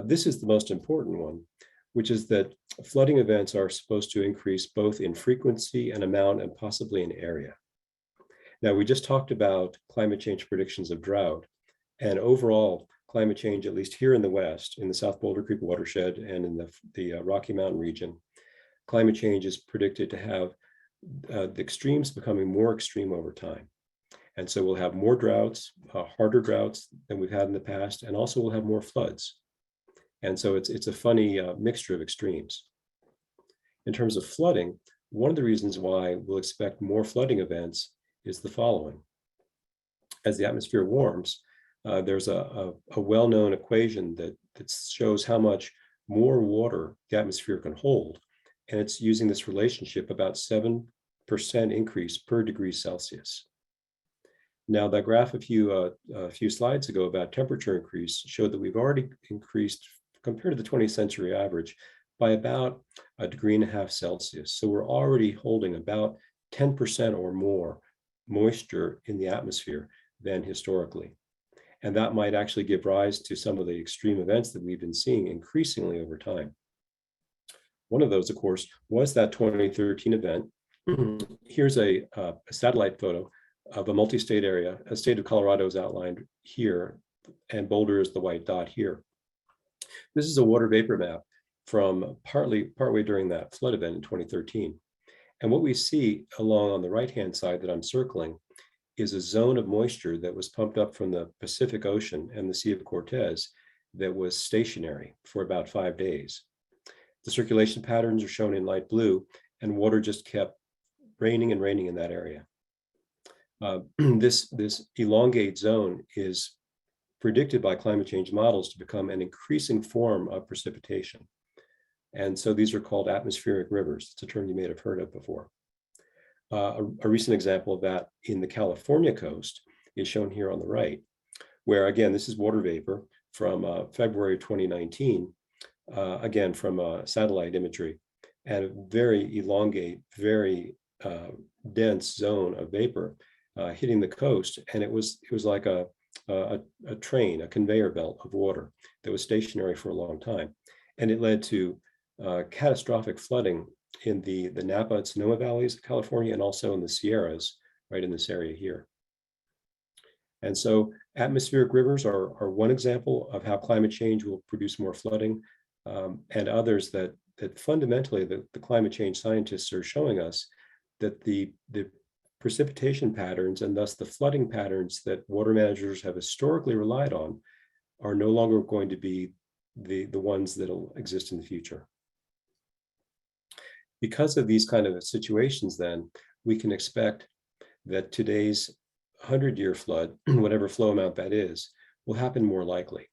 This is the most important one, which is that flooding events are supposed to increase both in frequency and amount and possibly in area. Now, we just talked about climate change predictions of drought, and overall climate change, at least here in the West, in the South Boulder Creek watershed and in the Rocky Mountain region, climate change is predicted to have the extremes becoming more extreme over time. And so we'll have more droughts, harder droughts than we've had in the past, and also we'll have more floods. And so it's a funny mixture of extremes. In terms of flooding, one of the reasons why we'll expect more flooding events is the following. As the atmosphere warms, there's a well-known equation that shows how much more water the atmosphere can hold. And it's using this relationship about 7% increase per degree Celsius. Now, that graph a few slides ago about temperature increase showed that we've already increased compared to the 20th century average by about 1.5 degrees Celsius. So we're already holding about 10% or more moisture in the atmosphere than historically. And that might actually give rise to some of the extreme events that we've been seeing increasingly over time. One of those, of course, was that 2013 event. Here's a satellite photo of a multi-state area. A state of Colorado is outlined here, and Boulder is the white dot here. This is a water vapor map from partway during that flood event in 2013. And what we see along on the right-hand side that I'm circling is a zone of moisture that was pumped up from the Pacific Ocean and the Sea of Cortez that was stationary for about 5 days. The circulation patterns are shown in light blue, and water just kept raining and raining in that area. This elongate zone is predicted by climate change models to become an increasing form of precipitation. And so these are called atmospheric rivers. It's a term you may have heard of before. A recent example of that in the California coast is shown here on the right, where again, this is water vapor from February 2019, again from satellite imagery. and a very elongate, very dense zone of vapor hitting the coast. And it was like a train, a conveyor belt of water that was stationary for a long time. And it led to catastrophic flooding in the Napa and Sonoma valleys of California, and also in the Sierras, right in this area here. And so atmospheric rivers are one example of how climate change will produce more flooding, and others that fundamentally the climate change scientists are showing us that the precipitation patterns, and thus the flooding patterns that water managers have historically relied on, are no longer going to be the ones that will exist in the future. Because of these kind of situations, then, we can expect that today's 100-year flood, whatever flow amount that is, will happen more likely.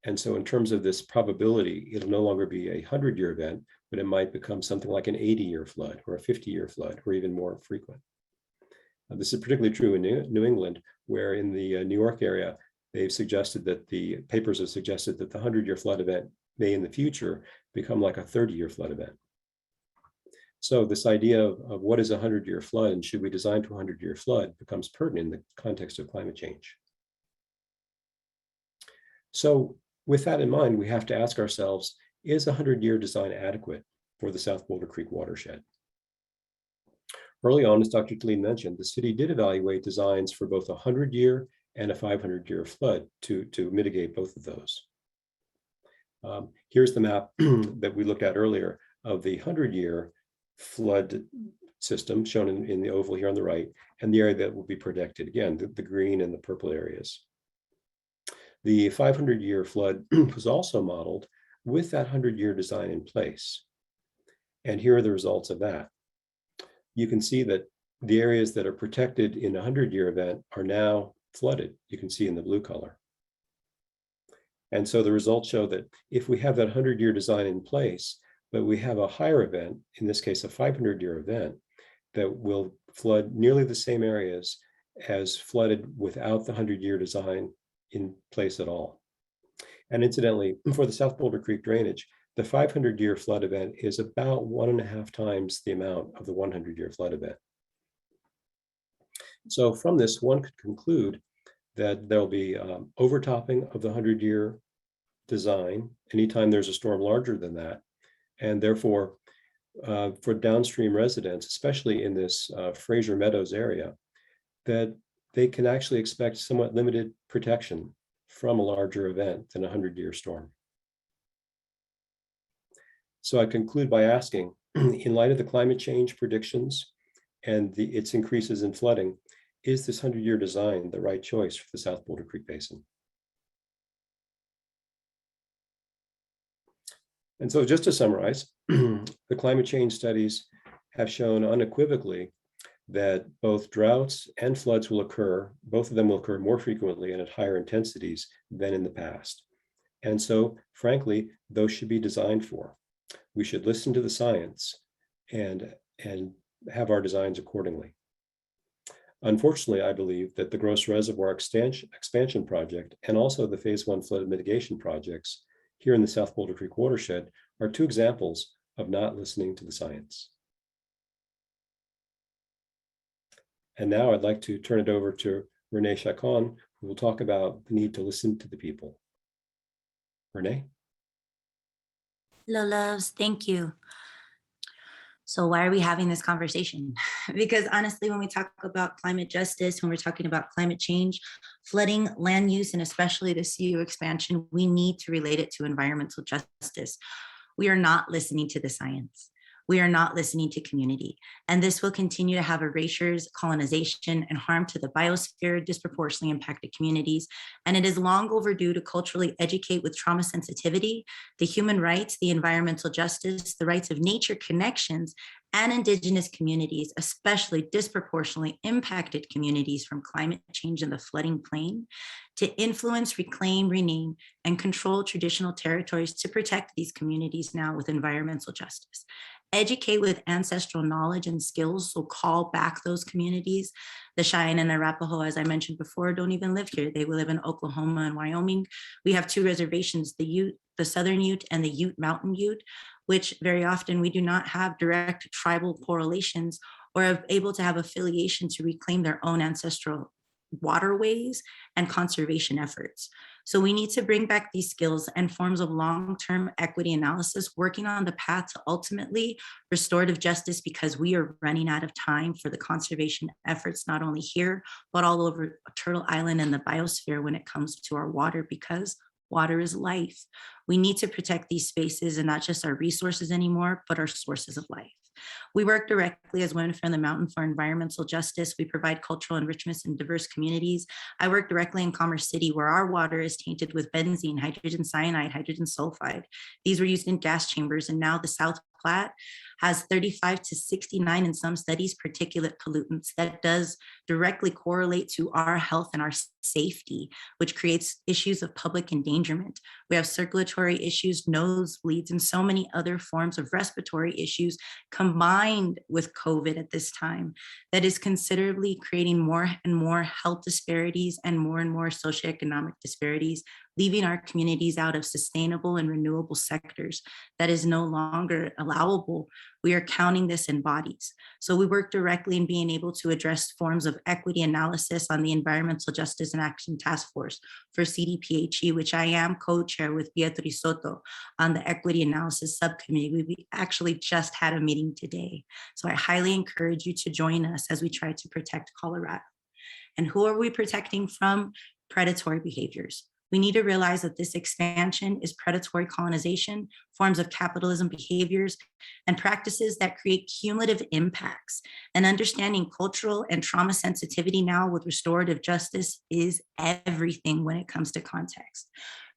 And so in terms of this probability, it'll no longer be a 100-year event, but it might become something like an 80-year flood or a 50-year flood, or even more frequent. This is particularly true in New England, where in the New York area, they've suggested that the papers have suggested that the 100-year flood event may in the future become like a 30-year flood event. So this idea of what is a 100-year flood and should we design to a 100-year flood becomes pertinent in the context of climate change. So with that in mind, we have to ask ourselves, is a 100-year design adequate for the South Boulder Creek watershed? Early on, as Dr. Telleen mentioned, the city did evaluate designs for both a 100-year and a 500-year flood to mitigate both of those. Here's the map that we looked at earlier of the 100-year flood system shown in the oval here on the right, and the area that will be protected, again, the green and the purple areas. The 500-year flood was also modeled with that 100-year design in place. And here are the results of that. You can see that the areas that are protected in a 100-year event are now flooded. You can see in the blue color. And so the results show that if we have that 100-year design in place, but we have a higher event, in this case, a 500-year event, that will flood nearly the same areas as flooded without the 100-year design in place at all. And incidentally, for the South Boulder Creek drainage, the 500-year flood event is about 1.5 times the amount of the 100-year flood event. So from this, one could conclude that there'll be overtopping of the 100-year design anytime there's a storm larger than that. And therefore, for downstream residents, especially in this Fraser Meadows area, that they can actually expect somewhat limited protection from a larger event than a 100-year storm. So I conclude by asking, in light of the climate change predictions and its increases in flooding, is this 100-year design the right choice for the South Boulder Creek Basin? And so just to summarize, the climate change studies have shown unequivocally that both droughts and floods will occur, both of them will occur more frequently and at higher intensities than in the past. And so, frankly, those should be designed for. We should listen to the science and have our designs accordingly. Unfortunately, I believe that the Gross Reservoir expansion project and also the Phase 1 flood mitigation projects here in the South Boulder Creek watershed are two examples of not listening to the science. And now I'd like to turn it over to Renée-Chacon, who will talk about the need to listen to the people. Renée? Hello, loves. Thank you. So why are we having this conversation? Because honestly, when we talk about climate justice, when we're talking about climate change, flooding, land use, and especially the CU expansion, we need to relate it to environmental justice. We are not listening to the science. We are not listening to community. And this will continue to have erasures, colonization, and harm to the biosphere, disproportionately impacted communities. And it is long overdue to culturally educate with trauma sensitivity, the human rights, the environmental justice, the rights of nature connections, and Indigenous communities, especially disproportionately impacted communities from climate change in the flooding plain, to influence, reclaim, rename, and control traditional territories to protect these communities now with environmental justice. Educate with ancestral knowledge and skills, so call back those communities. The Cheyenne and the Arapaho, as I mentioned before, don't even live here. They live in Oklahoma and Wyoming. We have two reservations, the Ute, the Southern Ute, and the Ute Mountain Ute. which very often we do not have direct tribal correlations or are able to have affiliation to reclaim their own ancestral waterways and conservation efforts. So we need to bring back these skills and forms of long-term equity analysis, working on the path to ultimately restorative justice, because we are running out of time for the conservation efforts, not only here, but all over Turtle Island and the biosphere when it comes to our water, because water is life. We need to protect these spaces and not just our resources anymore, but our sources of life. We work directly as Women from the Mountain for environmental justice. We provide cultural enrichments in diverse communities. I work directly in Commerce City, where our water is tainted with benzene, hydrogen cyanide, hydrogen sulfide. These were used in gas chambers, and now the South Platte has 35 to 69 in some studies particulate pollutants. That does directly correlate to our health and our safety, which creates issues of public endangerment. We have circulatory issues, nosebleeds, and so many other forms of respiratory issues combined with COVID at this time that is considerably creating more and more health disparities and more socioeconomic disparities, leaving our communities out of sustainable and renewable sectors that is no longer allowable. We are counting this in bodies. So we work directly in being able to address forms of equity analysis on the Environmental Justice and Action Task Force for CDPHE, which I am co-chair with Pietro Soto on the Equity Analysis Subcommittee. We actually just had a meeting today. So I highly encourage you to join us as we try to protect Colorado. And who are we protecting from? Predatory behaviors. We need to realize that this expansion is predatory colonization, forms of capitalism behaviors, and practices that create cumulative impacts. And understanding cultural and trauma sensitivity now with restorative justice is everything when it comes to context.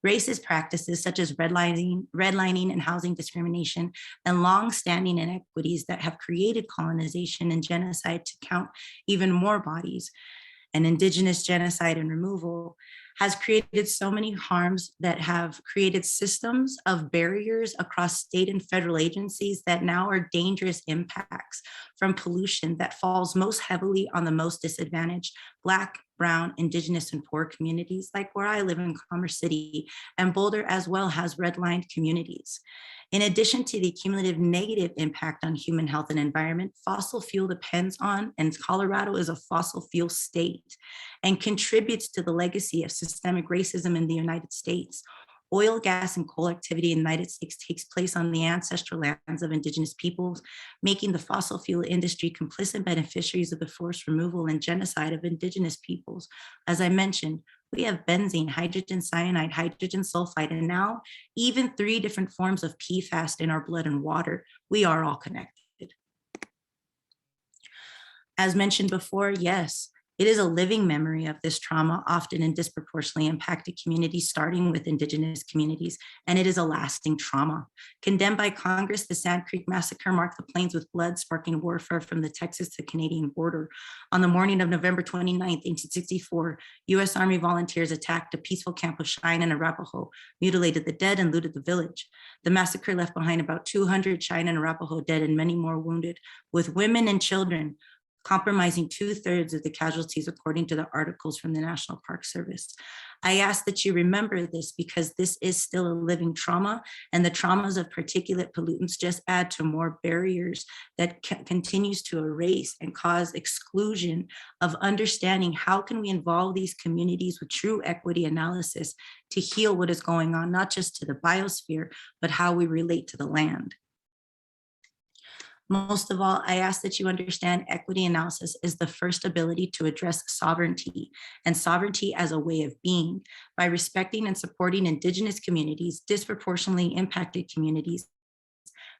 Racist practices such as redlining and housing discrimination, and long-standing inequities that have created colonization and genocide to count even more bodies, and indigenous genocide and removal, has created so many harms that have created systems of barriers across state and federal agencies that now are dangerous impacts from pollution that falls most heavily on the most disadvantaged Black, Brown, Indigenous, and poor communities, like where I live in Commerce City, and Boulder as well has redlined communities. In addition to the cumulative negative impact on human health and environment, fossil fuel depends on, and Colorado is a fossil fuel state, and contributes to the legacy of systemic racism in the United States. Oil, gas, and coal activity in the United States takes place on the ancestral lands of Indigenous peoples, making the fossil fuel industry complicit beneficiaries of the forced removal and genocide of Indigenous peoples. As I mentioned, we have benzene, hydrogen cyanide, hydrogen sulfide, and now even 3 different forms of PFAS in our blood and water. We are all connected. As mentioned before, yes, it is a living memory of this trauma, often in disproportionately impacted communities, starting with Indigenous communities, and it is a lasting trauma. Condemned by Congress, the Sand Creek Massacre marked the plains with blood, sparking warfare from the Texas to Canadian border. On the morning of November 29, 1864, U.S. Army volunteers attacked a peaceful camp of Cheyenne and Arapaho, mutilated the dead, and looted the village. The massacre left behind about 200 Cheyenne and Arapaho dead and many more wounded, with women and children compromising 2/3 of the casualties, according to the articles from the National Park Service. I ask that you remember this because this is still a living trauma, and the traumas of particulate pollutants just add to more barriers that continues to erase and cause exclusion of understanding how can we involve these communities with true equity analysis to heal what is going on, not just to the biosphere, but how we relate to the land. Most of all, I ask that you understand equity analysis is the first ability to address sovereignty, and sovereignty as a way of being, by respecting and supporting Indigenous communities, disproportionately impacted communities,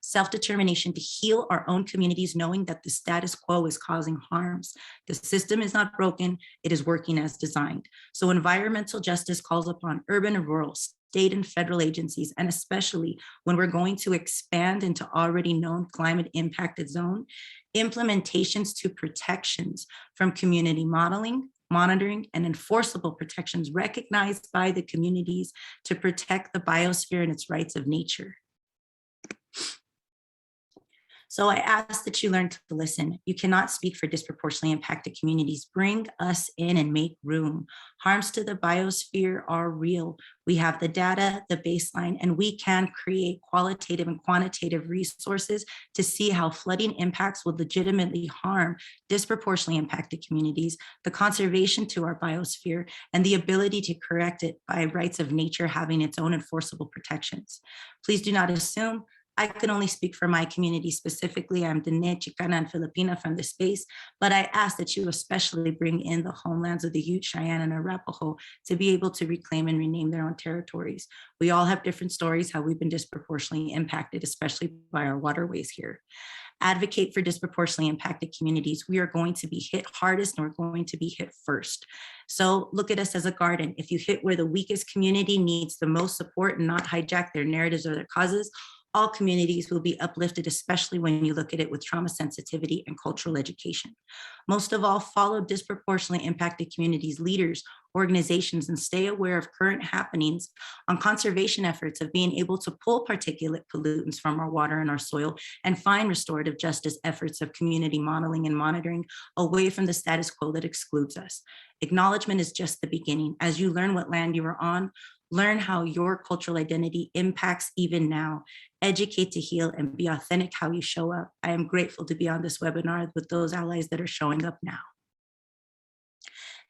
self-determination to heal our own communities, knowing that the status quo is causing harms. The system is not broken, it is working as designed. So environmental justice calls upon urban and rural, state and federal agencies, and especially when we're going to expand into already known climate impacted zone, implementations to protections from community modeling, monitoring, and enforceable protections recognized by the communities to protect the biosphere and its rights of nature. So I ask that you learn to listen. You cannot speak for disproportionately impacted communities. Bring us in and make room. Harms to the biosphere are real. We have the data, the baseline, and we can create qualitative and quantitative resources to see how flooding impacts will legitimately harm disproportionately impacted communities, the conservation to our biosphere, and the ability to correct it by rights of nature having its own enforceable protections. Please do not assume. I can only speak for my community specifically. I'm Dinè, Chicana, and Filipina from the space, but I ask that you especially bring in the homelands of the Ute, Cheyenne, and Arapaho to be able to reclaim and rename their own territories. We all have different stories, how we've been disproportionately impacted, especially by our waterways here. Advocate for disproportionately impacted communities. We are going to be hit hardest and we're going to be hit first. So look at us as a garden. If you hit where the weakest community needs the most support and not hijack their narratives or their causes, all communities will be uplifted, especially when you look at it with trauma sensitivity and cultural education. Most of all, follow disproportionately impacted communities, leaders, organizations, and stay aware of current happenings on conservation efforts of being able to pull particulate pollutants from our water and our soil and find restorative justice efforts of community modeling and monitoring away from the status quo that excludes us. Acknowledgement is just the beginning. As you learn what land you are on, learn how your cultural identity impacts even now. Educate to heal and be authentic how you show up. I am grateful to be on this webinar with those allies that are showing up now.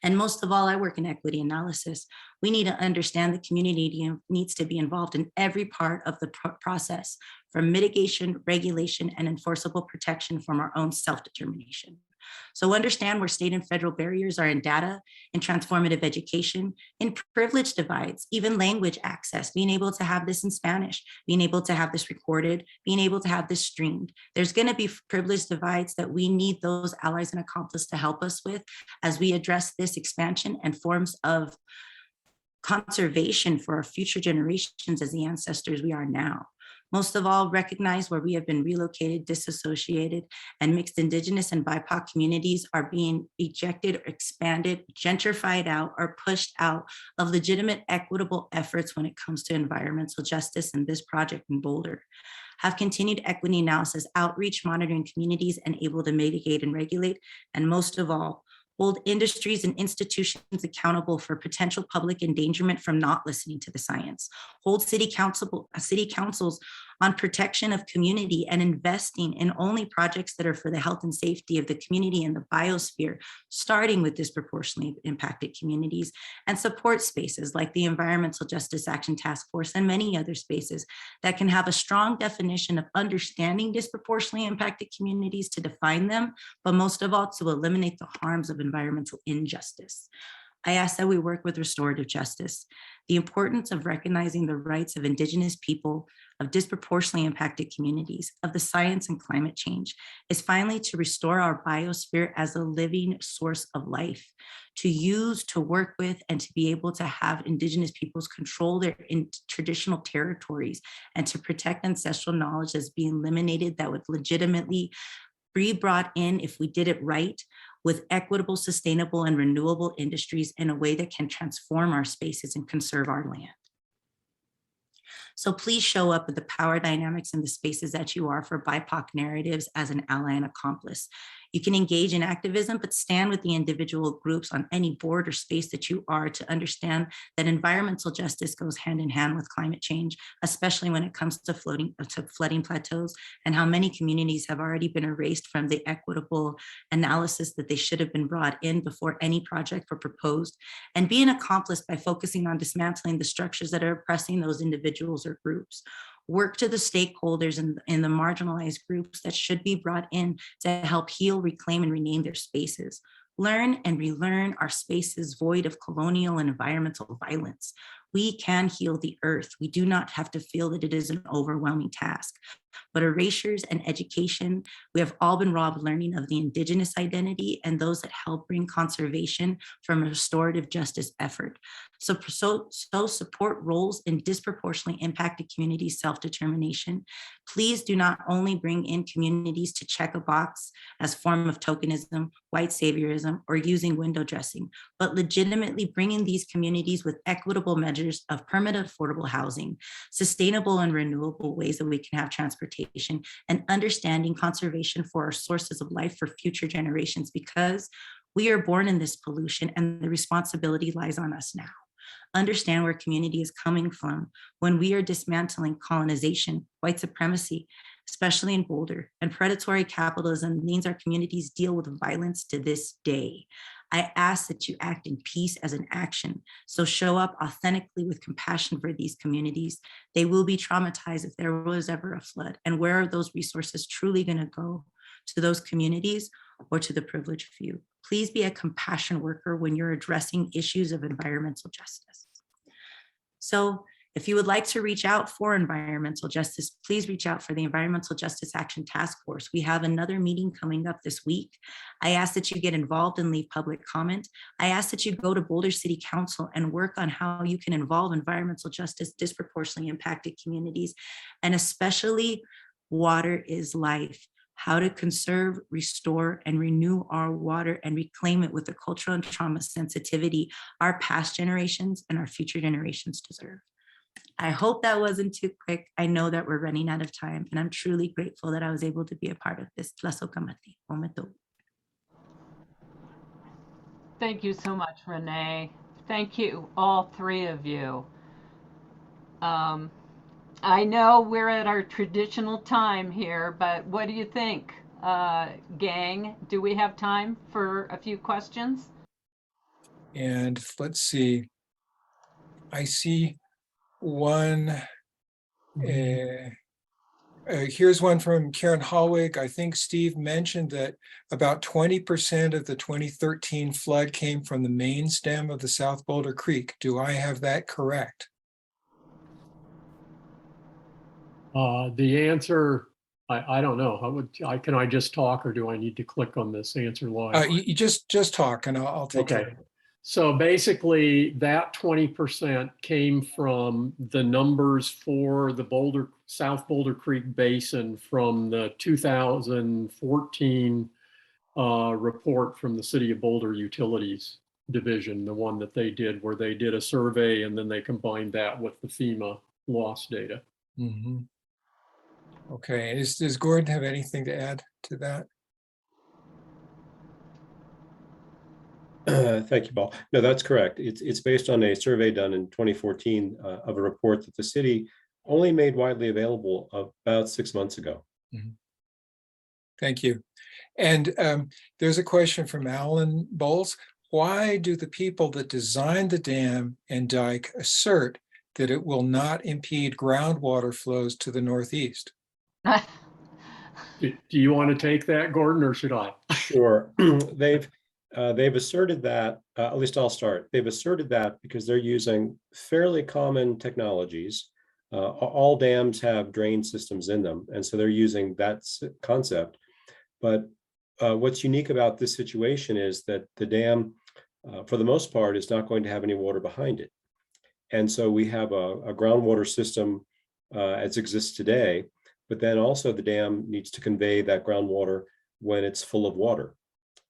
And most of all, I work in equity analysis. We need to understand the community needs to be involved in every part of the process, from mitigation, regulation, and enforceable protection from our own self-determination. So understand where state and federal barriers are in data, in transformative education, in privilege divides, even language access, being able to have this in Spanish, being able to have this recorded, being able to have this streamed. There's going to be privilege divides that we need those allies and accomplices to help us with as we address this expansion and forms of conservation for our future generations as the ancestors we are now. Most of all, recognize where we have been relocated, disassociated, and mixed Indigenous and BIPOC communities are being ejected or expanded, gentrified out, or pushed out of legitimate, equitable efforts when it comes to environmental justice in this project in Boulder. Have continued equity analysis, outreach, monitoring communities, and able to mitigate and regulate, and most of all, hold industries and institutions accountable for potential public endangerment from not listening to the science. Hold city councils on protection of community and investing in only projects that are for the health and safety of the community and the biosphere, starting with disproportionately impacted communities, and support spaces like the Environmental Justice Action Taskforce and many other spaces that can have a strong definition of understanding disproportionately impacted communities to define them, but most of all to eliminate the harms of environmental injustice. I ask that we work with restorative justice. The importance of recognizing the rights of Indigenous people, of disproportionately impacted communities, of the science and climate change is finally to restore our biosphere as a living source of life, to use, to work with, and to be able to have Indigenous peoples control their traditional territories and to protect ancestral knowledge that's being eliminated that would legitimately be brought in if we did it right, with equitable, sustainable, and renewable industries in a way that can transform our spaces and conserve our land. So please show up with the power dynamics in the spaces that you are for BIPOC narratives as an ally and accomplice. You can engage in activism, but stand with the individual groups on any board or space that you are to understand that environmental justice goes hand in hand with climate change, especially when it comes to flooding plateaus and how many communities have already been erased from the equitable analysis that they should have been brought in before any project were proposed, and be an accomplice by focusing on dismantling the structures that are oppressing those individuals or groups. Work to the stakeholders in the marginalized groups that should be brought in to help heal, reclaim, and rename their spaces. Learn and relearn our spaces void of colonial and environmental violence. We can heal the earth. We do not have to feel that it is an overwhelming task. But erasures and education, we have all been robbed learning of the Indigenous identity and those that help bring conservation from a restorative justice effort. So support roles in disproportionately impacted communities' self-determination. Please do not only bring in communities to check a box as form of tokenism, white saviorism, or using window dressing, but legitimately bringing these communities with equitable measures of permanent affordable housing, sustainable and renewable ways that we can have transparent transportation, and understanding conservation for our sources of life for future generations, because we are born in this pollution and the responsibility lies on us now. Understand where community is coming from when we are dismantling colonization, white supremacy, especially in Boulder, and predatory capitalism means our communities deal with violence to this day. I ask that you act in peace as an action. So show up authentically with compassion for these communities. They will be traumatized if there was ever a flood. And where are those resources truly going to go? To those communities or to the privileged few? Please be a compassion worker when you're addressing issues of environmental justice. So if you would like to reach out for environmental justice, please reach out for the Environmental Justice Action Task Force. We have another meeting coming up this week. I ask that you get involved and leave public comment. I ask that you go to Boulder City Council and work on how you can involve environmental justice disproportionately impacted communities, and especially water is life. How to conserve, restore, and renew our water and reclaim it with the cultural and trauma sensitivity our past generations and our future generations deserve. I hope that wasn't too quick. I know that we're running out of time, and I'm truly grateful that I was able to be a part of this. Thank you so much, Renee. Thank you, all three of you. I know we're at our traditional time here, but what do you think, gang? Do we have time for a few questions? And let's see. I see one. Here's one from Karen Hallwig. I think Steve mentioned that about 20% of the 2013 flood came from the main stem of the South Boulder Creek. Do I have that correct? The answer, I don't know. Can I just talk, or do I need to click on this answer live? You just talk and I'll take Okay. it. So basically that 20% came from the numbers for the South Boulder Creek Basin from the 2014 report from the City of Boulder Utilities Division, the one that they did where they did a survey and then they combined that with the FEMA loss data. Mm-hmm. Okay, does Gordon have anything to add to that? Thank you, Paul. No, that's correct. It's based on a survey done in 2014 of a report that the city only made widely available about 6 months ago. Mm-hmm. Thank you. And there's a question from Alan Bowles. Why do the people that designed the dam and dike assert that it will not impede groundwater flows to the northeast? Do you want to take that, Gordon, or should I? Sure. They've asserted that, at least I'll start. They've asserted that because they're using fairly common technologies. All dams have drain systems in them, and so they're using that concept. But what's unique about this situation is that the dam, for the most part, is not going to have any water behind it. And so we have a groundwater system as exists today, but then also the dam needs to convey that groundwater when it's full of water.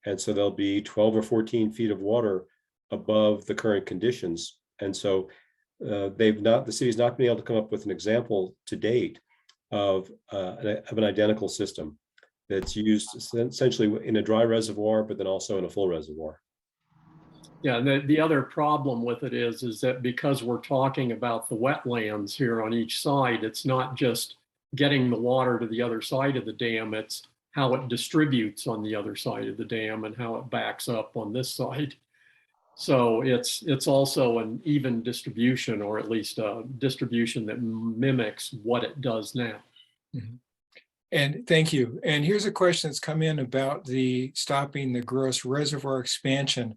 And so there'll be 12 or 14 feet of water above the current conditions. And so the city's not been able to come up with an example to date of an identical system that's used essentially in a dry reservoir, but then also in a full reservoir. Yeah, the other problem with it is that because we're talking about the wetlands here on each side, it's not just getting the water to the other side of the dam, it's how it distributes on the other side of the dam and how it backs up on this side. So it's also an even distribution, or at least a distribution that mimics what it does now. Mm-hmm. And thank you. And here's a question that's come in about stopping the gross reservoir expansion.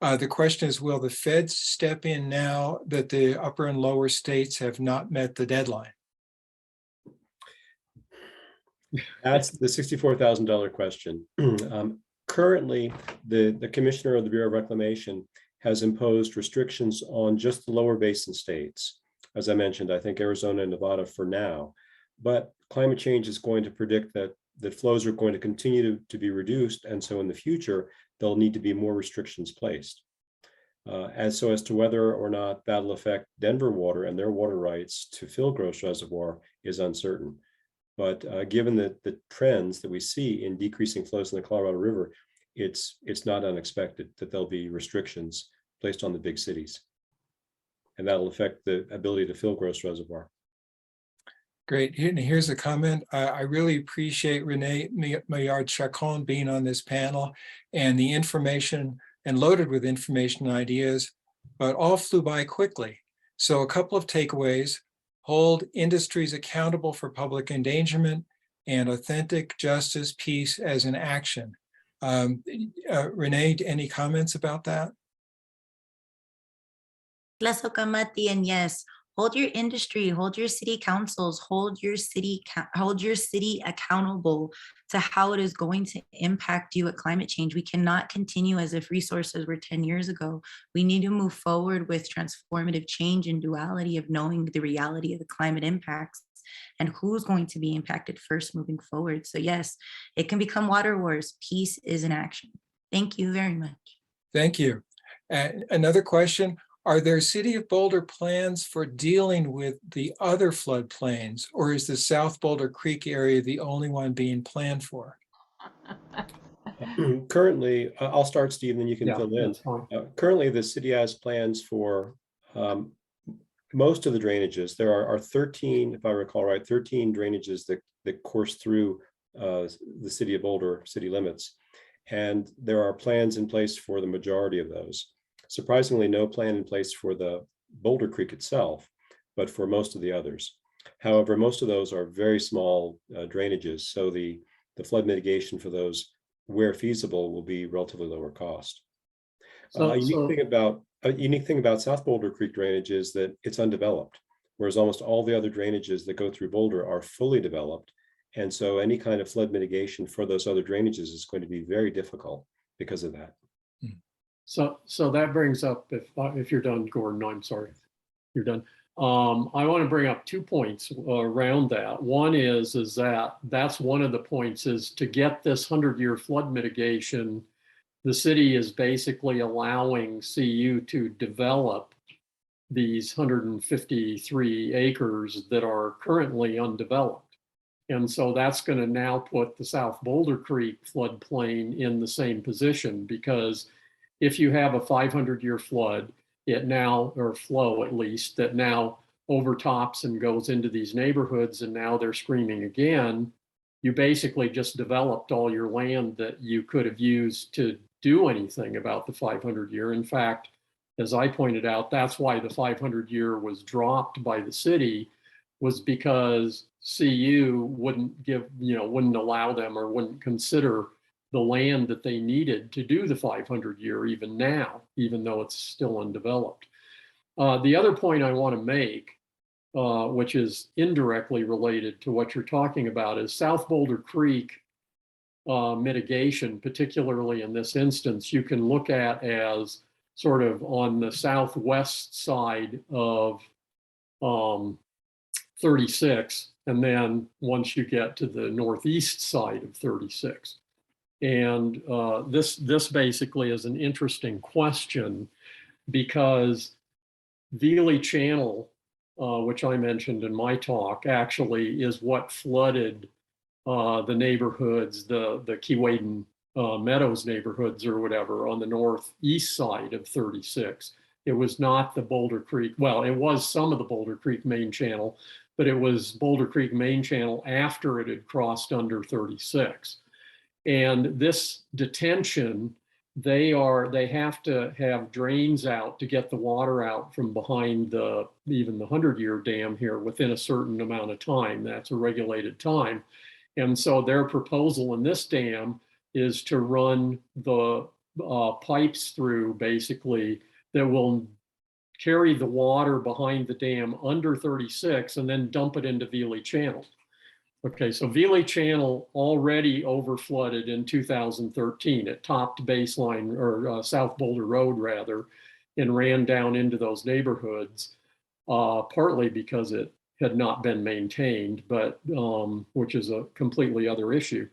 The question is, will the feds step in now that the upper and lower states have not met the deadline? That's the $64,000 question. Currently, the commissioner of the Bureau of Reclamation has imposed restrictions on just the lower basin states. As I mentioned, I think Arizona and Nevada for now, but climate change is going to predict that flows are going to continue to be reduced. And so in the future, there'll need to be more restrictions placed. As to whether or not that'll affect Denver water and their water rights to fill Gross Reservoir is uncertain. But given the trends that we see in decreasing flows in the Colorado River, it's not unexpected that there'll be restrictions placed on the big cities. And that'll affect the ability to fill Gross Reservoir. Great. Here's a comment. I really appreciate Renée Millard-Chacon being on this panel and the information and loaded with information and ideas, but all flew by quickly. So a couple of takeaways: hold industries accountable for public endangerment and authentic justice, peace as an action. Renée, any comments about that? Subcommittee, and yes, hold your industry, hold your city councils, hold your city accountable to how it is going to impact you at climate change. We cannot continue as if resources were 10 years ago. We need to move forward with transformative change and duality of knowing the reality of the climate impacts and who's going to be impacted first moving forward. So yes, it can become water wars. Peace is an action. Thank you very much. Thank you. Another question: are there City of Boulder plans for dealing with the other floodplains, or is the South Boulder Creek area the only one being planned for? Currently, I'll start, Steve, and then you can fill in. that's fine. Currently, the city has plans for most of the drainages. There are 13, if I recall right, 13 drainages that course through the city of Boulder city limits. And there are plans in place for the majority of those. Surprisingly, no plan in place for the Boulder Creek itself, but for most of the others. However, most of those are very small drainages, so the flood mitigation for those, where feasible, will be relatively lower cost. A unique thing about South Boulder Creek drainage is that it's undeveloped, whereas almost all the other drainages that go through Boulder are fully developed. And so any kind of flood mitigation for those other drainages is going to be very difficult because of that. So that brings up, if you're done, Gordon, I'm sorry, you're done. I want to bring up 2 points around that. One is that's one of the points, is to get this 100-year flood mitigation, the city is basically allowing CU to develop these 153 acres that are currently undeveloped. And so that's going to now put the South Boulder Creek floodplain in the same position, because if you have a 500-year flood, or flow at least, that now overtops and goes into these neighborhoods, and now they're screaming again, you basically just developed all your land that you could have used to do anything about the 500-year. In fact, as I pointed out, that's why the 500-year was dropped by the city, was because CU wouldn't allow them, or wouldn't consider the land that they needed to do the 500-year even now, even though it's still undeveloped. The other point I want to make, which is indirectly related to what you're talking about, is South Boulder Creek mitigation, particularly in this instance, you can look at as sort of on the southwest side of 36, and then once you get to the northeast side of 36. And this basically is an interesting question, because Veely Channel, which I mentioned in my talk, actually is what flooded the neighborhoods, the Keewaydin Meadows neighborhoods or whatever, on the northeast side of 36. It was not the Boulder Creek. Well, it was some of the Boulder Creek main channel, but it was Boulder Creek main channel after it had crossed under 36. And this detention, they have to have drains out to get the water out from behind even the 100-year dam here within a certain amount of time. That's a regulated time. And so their proposal in this dam is to run the pipes through, basically, that will carry the water behind the dam under 36 and then dump it into Veely Channel. Okay, so Veely Channel already overflooded in 2013. It topped Baseline, or South Boulder Road rather, and ran down into those neighborhoods, partly because it had not been maintained, but which is a completely other issue.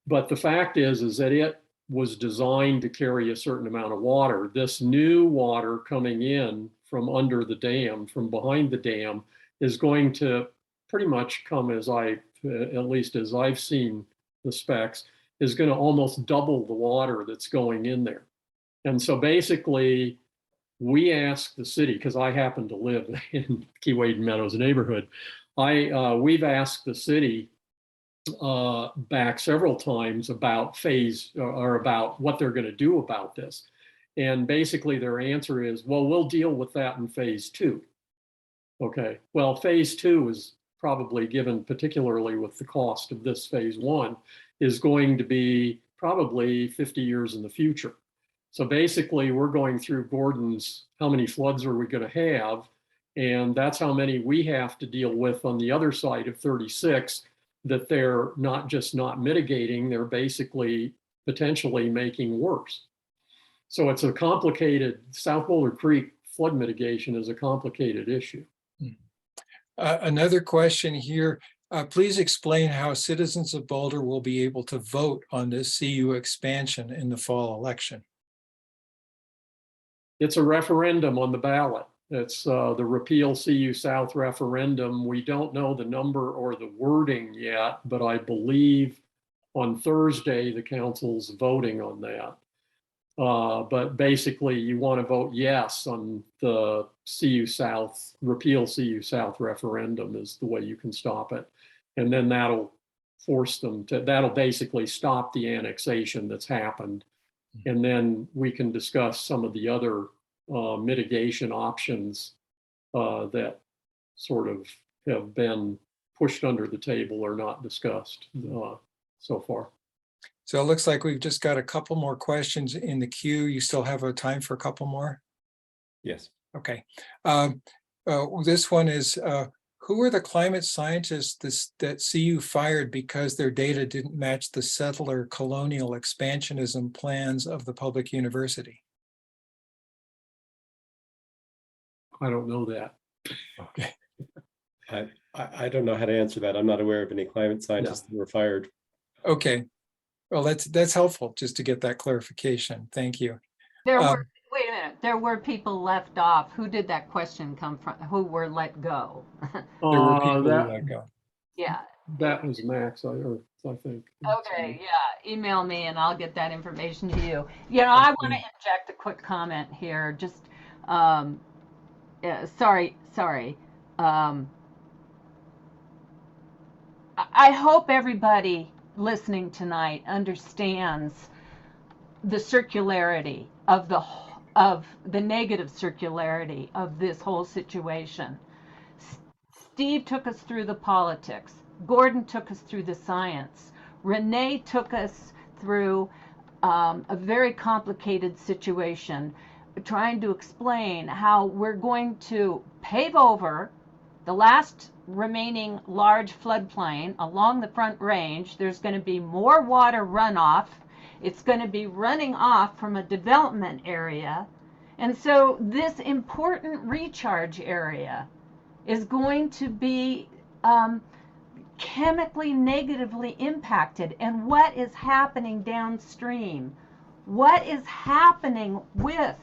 But the fact is that it was designed to carry a certain amount of water. This new water coming in from under the dam, from behind the dam, is going to pretty much come, as I at least as I've seen the specs, is going to almost double the water that's going in there. And so basically, we asked the city, because I happen to live in Keewaydin Meadows neighborhood, we've asked the city back several times about phase or about what they're going to do about this. And basically their answer is, well, we'll deal with that in phase 2. Okay, well, phase 2 is probably, given particularly with the cost of this phase 1, is going to be probably 50 years in the future. So basically we're going through Gordon's, how many floods are we going to have? And that's how many we have to deal with on the other side of 36, that they're not just not mitigating, they're basically potentially making worse. So it's a complicated, South Boulder Creek flood mitigation is a complicated issue. Another question here. Please explain how citizens of Boulder will be able to vote on this CU expansion in the fall election. It's a referendum on the ballot. It's the repeal CU South referendum. We don't know the number or the wording yet, but I believe on Thursday the council's voting on that. But basically you want to vote yes on the CU South, repeal CU South referendum is the way you can stop it. And then that'll force them to, that'll basically stop the annexation that's happened. And then we can discuss some of the other mitigation options that sort of have been pushed under the table or not discussed so far. So it looks like we've just got a couple more questions in the queue. You still have a time for a couple more? Yes. Okay. This one is, who are the climate scientists that CU fired because their data didn't match the settler colonial expansionism plans of the public university? I don't know that. Okay. I don't know how to answer that. I'm not aware of any climate scientists that were fired. Okay. Well, that's helpful just to get that clarification. Thank you. There were, wait a minute, there were people left off. Who did that question come from? Who were let go? There were people who That, let go. Yeah. that was Max, I think. Okay, yeah, email me and I'll get that information to you. You know, I want to inject a quick comment here. Just, sorry. I hope everybody listening tonight understands the circularity of the negative circularity of this whole situation. Steve took us through the politics. Gordon took us through the science. Renee took us through a very complicated situation, trying to explain how we're going to pave over the last remaining large floodplain along the Front Range. There's going to be more water runoff. It's going to be running off from a development area. And so this important recharge area is going to be chemically negatively impacted. And what is happening downstream? What is happening with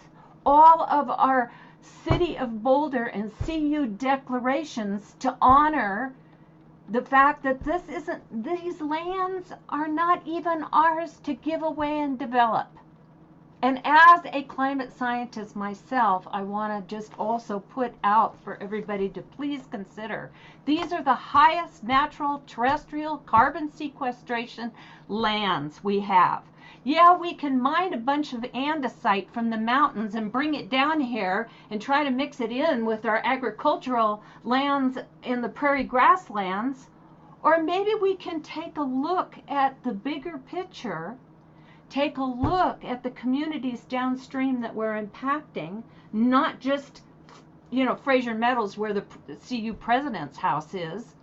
all of our City of Boulder and CU declarations to honor the fact that these lands are not even ours to give away and develop? And as a climate scientist myself, I want to just also put out for everybody to please consider, these are the highest natural terrestrial carbon sequestration lands we have. Yeah, we can mine a bunch of andesite from the mountains and bring it down here and try to mix it in with our agricultural lands in the prairie grasslands. Or maybe we can take a look at the bigger picture, take a look at the communities downstream that we're impacting, not just, you know, Fraser Meadows where the CU president's house is,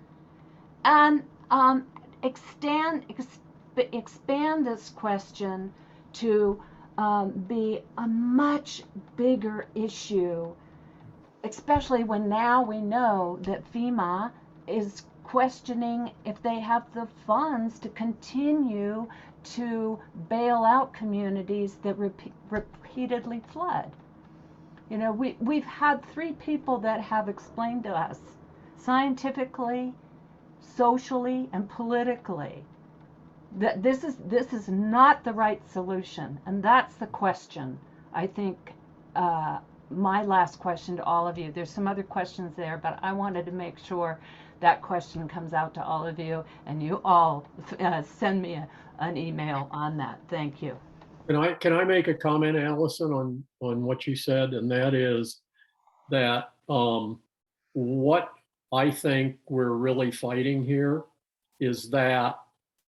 and expand this question to be a much bigger issue, especially when now we know that FEMA is questioning if they have the funds to continue to bail out communities that repeatedly flood. You know, we've had 3 people that have explained to us scientifically, socially and politically. That this is not the right solution, and that's the question. I think my last question to all of you. There's some other questions there, but I wanted to make sure that question comes out to all of you, and you all send me an email on that. Thank you. Can I make a comment, Allison, on what you said? And that is that what I think we're really fighting here is that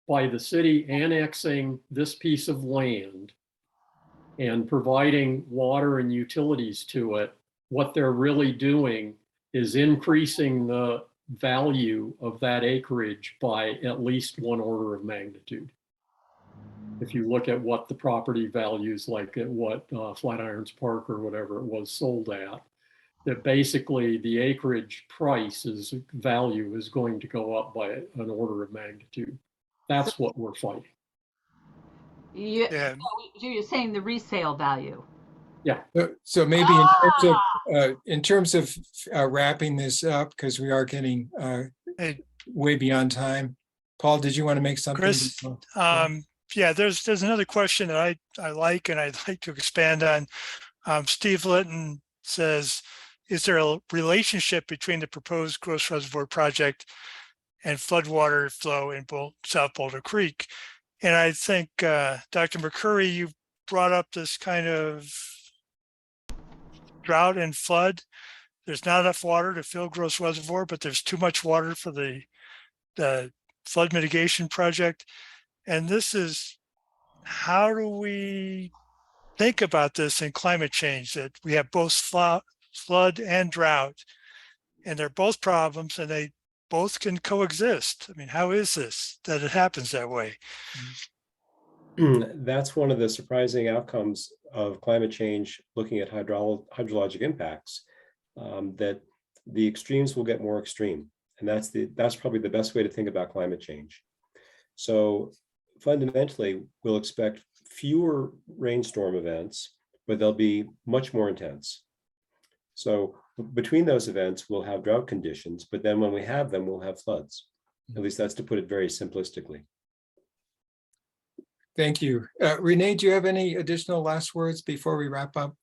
by the city annexing this piece of land and providing water and utilities to it, what they're really doing is increasing the value of that acreage by at least 1 order of magnitude. If you look at what the property values, like at what Flatirons Park or whatever it was sold at, that basically the acreage price value is going to go up by an order of magnitude. That's what we're fighting. Yeah. So you're saying the resale value? Yeah. So maybe in terms of wrapping this up, because we are getting way beyond time. Paul, did you want to make something? Chris, yeah, there's another question that I like and I'd like to expand on. Steve Litton says, is there a relationship between the proposed Gross Reservoir project and floodwater flow in South Boulder Creek? And I think, Dr. McCurry, you brought up this kind of drought and flood. There's not enough water to fill Gross Reservoir, but there's too much water for the flood mitigation project. And this is, how do we think about this in climate change, that we have both flood and drought, and they're both problems and they both can coexist? I mean, how is this that it happens that way? That's one of the surprising outcomes of climate change, looking at hydrologic impacts, that the extremes will get more extreme. And that's probably the best way to think about climate change. So fundamentally, we'll expect fewer rainstorm events, but they'll be much more intense. So between those events, we'll have drought conditions, but then when we have them, we'll have floods. At least that's to put it very simplistically. Thank you. Renee, do you have any additional last words before we wrap up?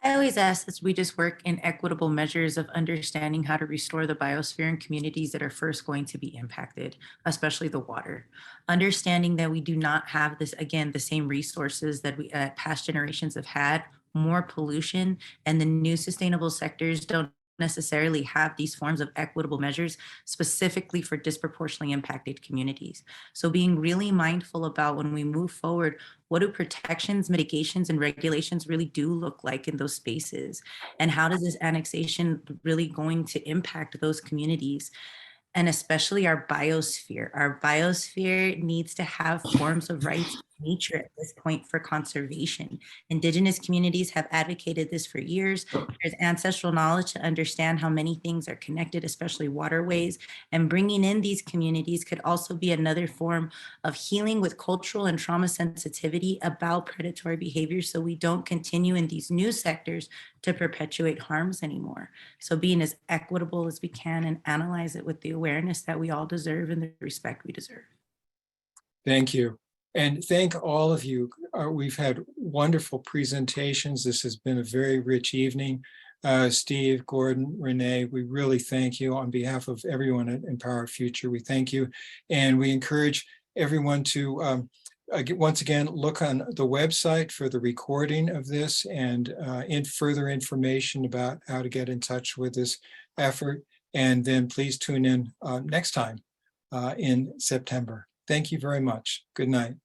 I always ask that we just work in equitable measures of understanding how to restore the biosphere in communities that are first going to be impacted, especially the water. Understanding that we do not have this, again, the same resources that we past generations have had, more pollution, and the new sustainable sectors don't necessarily have these forms of equitable measures specifically for disproportionately impacted communities. So being really mindful about, when we move forward, what do protections, mitigations, and regulations really do look like in those spaces? And how does this annexation really going to impact those communities? And especially our biosphere. Our biosphere needs to have forms of rights of nature at this point for conservation. Indigenous communities have advocated this for years. There's ancestral knowledge to understand how many things are connected, especially waterways. And bringing in these communities could also be another form of healing with cultural and trauma sensitivity about predatory behavior, so we don't continue in these new sectors to perpetuate harms anymore. So being as equitable as we can and analyze it with the awareness that we all deserve and the respect we deserve. Thank you. And thank all of you. We've had wonderful presentations. This has been a very rich evening. Steve, Gordon, Renee, we really thank you on behalf of everyone at Empower Future. We thank you. And we encourage everyone to once again, look on the website for the recording of this and further information about how to get in touch with this effort. And then please tune in next time in September. Thank you very much. Good night.